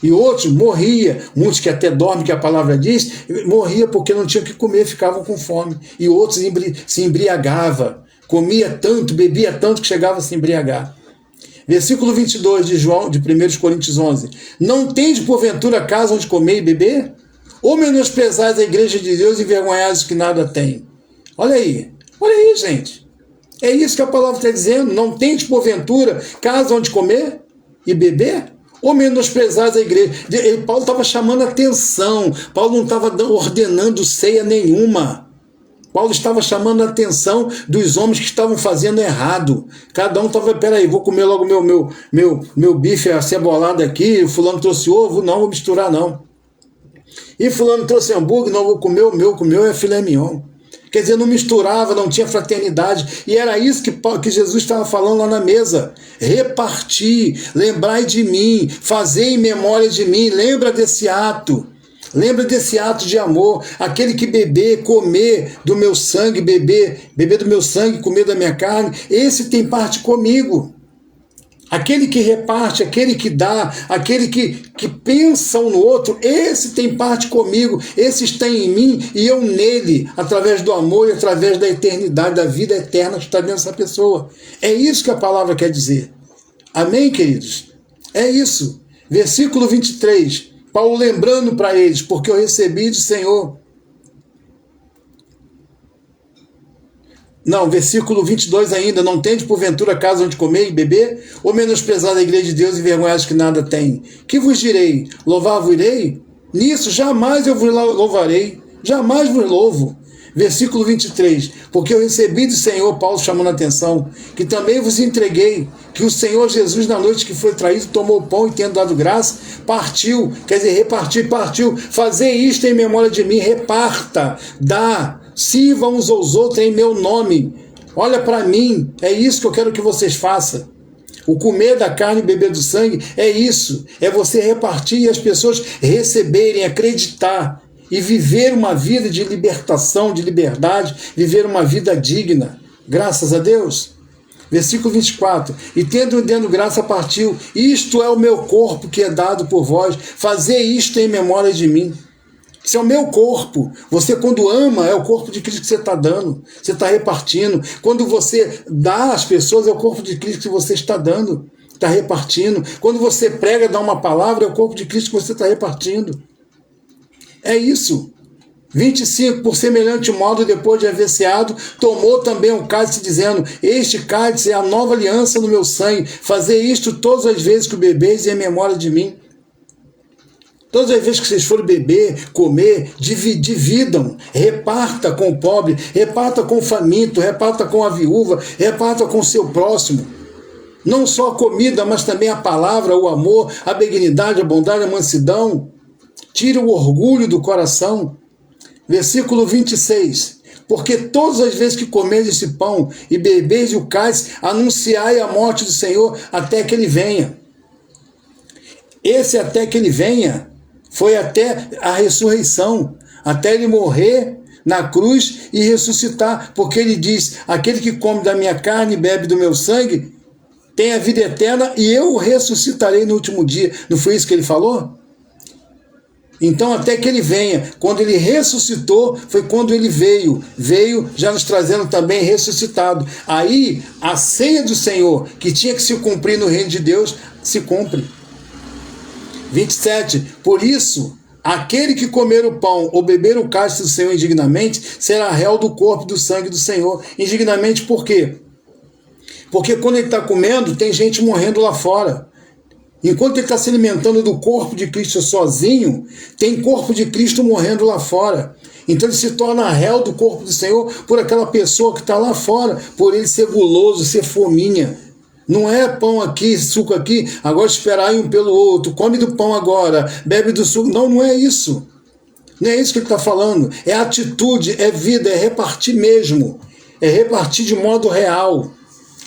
E outros morriam, muitos que até dormem, que a palavra diz, morria porque não tinham o que comer, ficavam com fome. E outros se embriagavam, comia tanto, bebia tanto que chegava a se embriagar. Versículo 22 de 1 Coríntios 11. Não tendes porventura casa onde comer e beber? Ou menosprezais a igreja de Deus e envergonhais os que nada têm? Olha aí, gente. É isso que a palavra está dizendo. Não tendes porventura casa onde comer e beber? Ou menosprezais a igreja? Paulo estava chamando atenção. Paulo não estava ordenando ceia nenhuma. Paulo estava chamando a atenção dos homens que estavam fazendo errado. Cada um estava, peraí, vou comer logo meu bife acebolado aqui, fulano trouxe ovo, não vou misturar não. E fulano trouxe hambúrguer, não vou comer o meu é filé mignon. Quer dizer, não misturava, não tinha fraternidade. E era isso que Jesus estava falando lá na mesa. Repartir, lembrai de mim, fazer em memória de mim. Lembra desse ato. Lembra desse ato de amor. Aquele que beber, comer do meu sangue, beber do meu sangue, comer da minha carne, esse tem parte comigo. Aquele que reparte, aquele que dá, aquele que pensa um no outro, esse tem parte comigo, esse está em mim e eu nele, através do amor e através da eternidade, da vida eterna que está dentro dessa pessoa. É isso que a palavra quer dizer. Amém, queridos? É isso. Versículo 23, Paulo lembrando para eles, porque eu recebi do Senhor. Não, versículo 22 ainda, não tende porventura casa onde comer e beber, ou menosprezar a igreja de Deus e envergonhados que nada tem? Que vos direi? Louvar-vos-irei? Nisso jamais eu vos louvarei, jamais vos louvo. Versículo 23, porque eu recebi do Senhor, Paulo chamando a atenção, que também vos entreguei, que o Senhor Jesus na noite que foi traído, tomou o pão e tendo dado graça, partiu, quer dizer, repartir, partiu, fazer isto em memória de mim, reparta, dá, sirva uns aos outros em meu nome. Olha para mim, é isso que eu quero que vocês façam. O comer da carne e beber do sangue é isso. É você repartir e as pessoas receberem, acreditar e viver uma vida de libertação, de liberdade, viver uma vida digna. Graças a Deus. Versículo 24. E tendo graça partiu. Isto é o meu corpo que é dado por vós. Fazer isto em memória de mim. Isso é o meu corpo. Você, quando ama, é o corpo de Cristo que você está dando. Você está repartindo. Quando você dá às pessoas, é o corpo de Cristo que você está dando. Está repartindo. Quando você prega, dá uma palavra, é o corpo de Cristo que você está repartindo. É isso. 25. Por semelhante modo, depois de haver ceado, tomou também um cálice, dizendo: este cálice é a nova aliança no meu sangue. Fazer isto todas as vezes que o bebeis em memória de mim. Todas as vezes que vocês forem beber, comer, dividam, reparta com o pobre, reparta com o faminto, reparta com a viúva, reparta com o seu próximo. Não só a comida, mas também a palavra, o amor, a benignidade, a bondade, a mansidão. Tira o orgulho do coração. Versículo 26. Porque todas as vezes que comeis esse pão e bebeis o cálice, anunciai a morte do Senhor até que ele venha. Esse até que ele venha foi até a ressurreição, até ele morrer na cruz e ressuscitar, porque ele diz: aquele que come da minha carne e bebe do meu sangue tem a vida eterna e eu o ressuscitarei no último dia. Não foi isso que ele falou? Então, até que ele venha. Quando ele ressuscitou, foi quando ele veio já nos trazendo também ressuscitado. Aí, a ceia do Senhor, que tinha que se cumprir no reino de Deus, se cumpre. 27. Por isso, aquele que comer o pão ou beber o cálice do Senhor indignamente, será réu do corpo e do sangue do Senhor. Indignamente por quê? Porque quando ele está comendo, tem gente morrendo lá fora. Enquanto ele está se alimentando do corpo de Cristo sozinho, tem corpo de Cristo morrendo lá fora. Então ele se torna réu do corpo do Senhor por aquela pessoa que está lá fora, por ele ser guloso, ser fominha. Não é pão aqui, suco aqui, agora esperar um pelo outro, come do pão agora, bebe do suco. Não, não é isso. Não é isso que ele está falando. É atitude, é vida, é repartir mesmo. É repartir de modo real.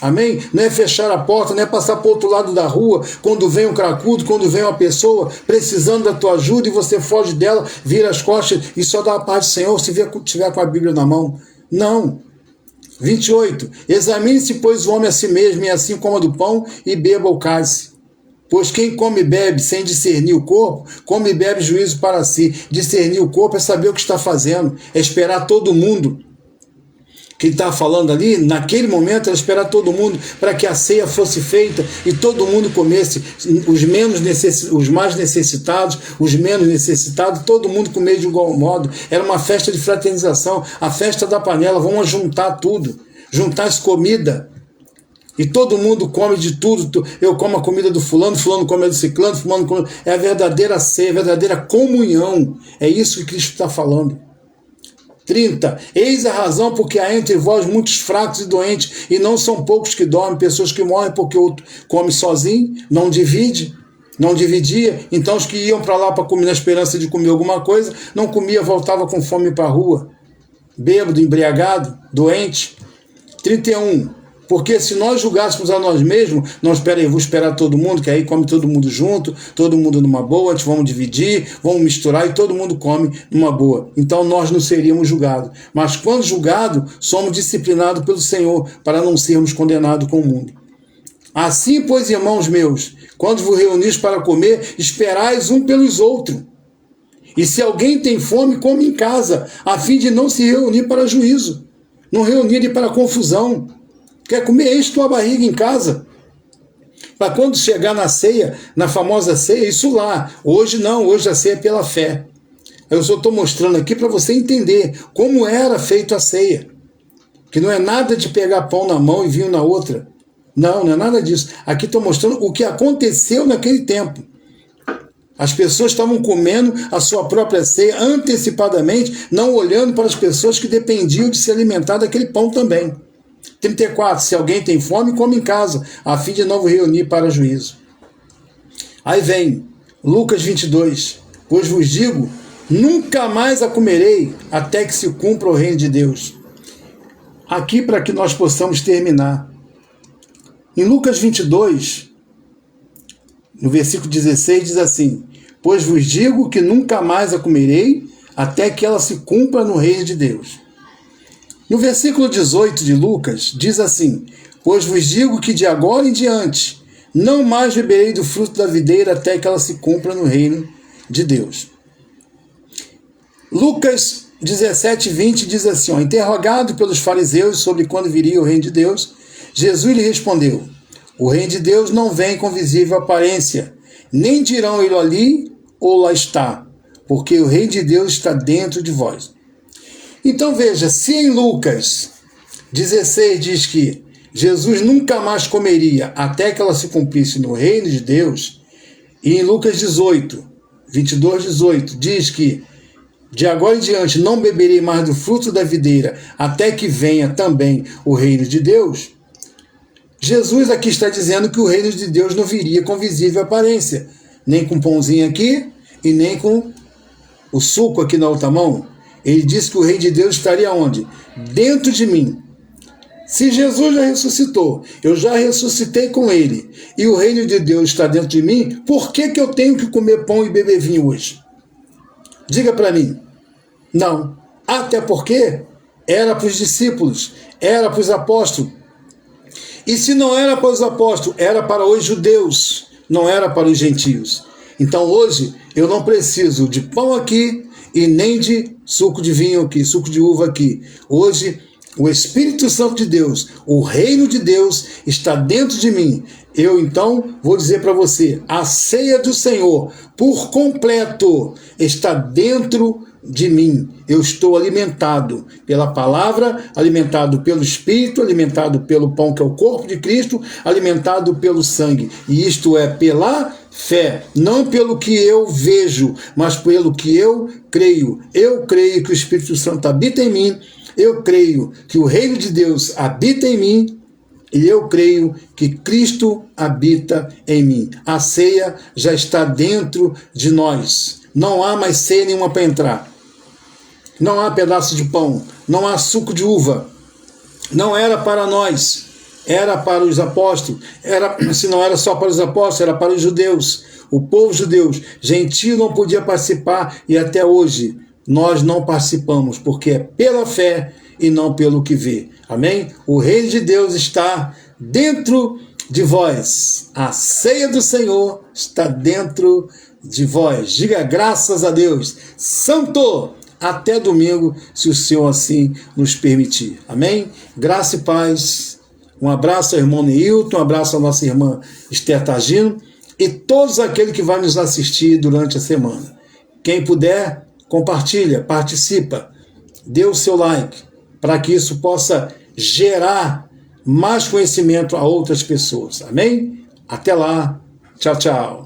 Amém? Não é fechar a porta, não é passar para o outro lado da rua, quando vem um cracudo, quando vem uma pessoa precisando da tua ajuda e você foge dela, vira as costas e só dá a paz do Senhor se tiver com a Bíblia na mão. Não. 28. Examine-se, pois, o homem a si mesmo, e assim coma do pão e beba o cálice. Pois quem come e bebe sem discernir o corpo, come e bebe juízo para si. Discernir o corpo é saber o que está fazendo, é esperar todo mundo. que ele está falando ali, naquele momento, era esperar todo mundo para que a ceia fosse feita e todo mundo comesse, os mais necessitados, os menos necessitados, todo mundo comesse de igual modo. Era uma festa de fraternização, a festa da panela, vamos juntar tudo, juntar as comidas. E todo mundo come de tudo, eu como a comida do fulano, fulano come a do ciclano, fulano come... É a verdadeira ceia, a verdadeira comunhão. É isso que Cristo está falando. 30. Eis a razão porque há entre vós muitos fracos e doentes, e não são poucos que dormem, pessoas que morrem porque o outro come sozinho, não dividia. Então os que iam para lá para comer na esperança de comer alguma coisa, não comia, voltava com fome para a rua, bêbado, embriagado, doente. 31. Porque se nós julgássemos a nós mesmos, não, espera aí, vou esperar todo mundo, que aí come todo mundo junto, todo mundo numa boa, a gente vamos dividir, vamos misturar e todo mundo come numa boa. Então nós não seríamos julgados. Mas quando julgados, somos disciplinados pelo Senhor, para não sermos condenados com o mundo. Assim, pois, irmãos meus, quando vos reunis para comer, esperais um pelos outros. E se alguém tem fome, come em casa, a fim de não se reunir para juízo, não reunir para confusão. Quer comer, enche tua barriga em casa. Para quando chegar na ceia, na famosa ceia, isso lá. Hoje não, hoje a ceia é pela fé. Eu só estou mostrando aqui para você entender como era feita a ceia. Que não é nada de pegar pão na mão e vinho na outra. Não, não é nada disso. Aqui estou mostrando o que aconteceu naquele tempo. As pessoas estavam comendo a sua própria ceia antecipadamente, não olhando para as pessoas que dependiam de se alimentar daquele pão também. 34. Se alguém tem fome, come em casa, a fim de não vos reunir para juízo. Aí vem Lucas 22. Pois vos digo, nunca mais a comerei, até que se cumpra o reino de Deus. Aqui para que nós possamos terminar. Em Lucas 22, no versículo 16, diz assim: pois vos digo que nunca mais a comerei, até que ela se cumpra no reino de Deus. No versículo 18 de Lucas, diz assim: pois vos digo que de agora em diante não mais beberei do fruto da videira até que ela se cumpra no reino de Deus. Lucas 17, 20 diz assim, interrogado pelos fariseus sobre quando viria o reino de Deus, Jesus lhe respondeu: o reino de Deus não vem com visível aparência, nem dirão ele ali ou lá está, porque o reino de Deus está dentro de vós. Então veja, se em Lucas 16 diz que Jesus nunca mais comeria até que ela se cumprisse no reino de Deus, e em Lucas 18, 22, 18, diz que de agora em diante não beberei mais do fruto da videira até que venha também o reino de Deus, Jesus aqui está dizendo que o reino de Deus não viria com visível aparência, nem com pãozinho aqui e nem com o suco aqui na outra mão. Ele disse que o reino de Deus estaria onde? Dentro de mim. Se Jesus já ressuscitou, eu já ressuscitei com ele, e o reino de Deus está dentro de mim, por que eu tenho que comer pão e beber vinho hoje? Diga para mim. Não. Até porque era para os discípulos, era para os apóstolos. E se não era para os apóstolos, era para os judeus, não era para os gentios. Então hoje eu não preciso de pão aqui e nem de suco de vinho aqui, suco de uva aqui. Hoje o Espírito Santo de Deus, o reino de Deus está dentro de mim. Eu então vou dizer para você, a ceia do Senhor por completo está dentro de mim. Eu estou alimentado pela palavra, alimentado pelo Espírito, alimentado pelo pão que é o corpo de Cristo, alimentado pelo sangue. E isto é pela fé, não pelo que eu vejo, mas pelo que eu creio. Eu creio que o Espírito Santo habita em mim, eu creio que o reino de Deus habita em mim, e eu creio que Cristo habita em mim. A ceia já está dentro de nós. Não há mais ceia nenhuma para entrar. Não há pedaço de pão, não há suco de uva. Não era para nós, era para os apóstolos. Se não era só para os apóstolos, era para os judeus. O povo judeu, gentio não podia participar, e até hoje nós não participamos, porque é pela fé e não pelo que vê. Amém? O reino de Deus está dentro de vós. A ceia do Senhor está dentro de vós. Diga graças a Deus. Santo! até domingo, se o Senhor assim nos permitir. Amém? Graça e paz. Um abraço ao irmão Neilton, um abraço à nossa irmã Esther Tagino e todos aqueles que vão nos assistir durante a semana. Quem puder, compartilha, participa, dê o seu like, para que isso possa gerar mais conhecimento a outras pessoas. Amém? Até lá. Tchau, tchau.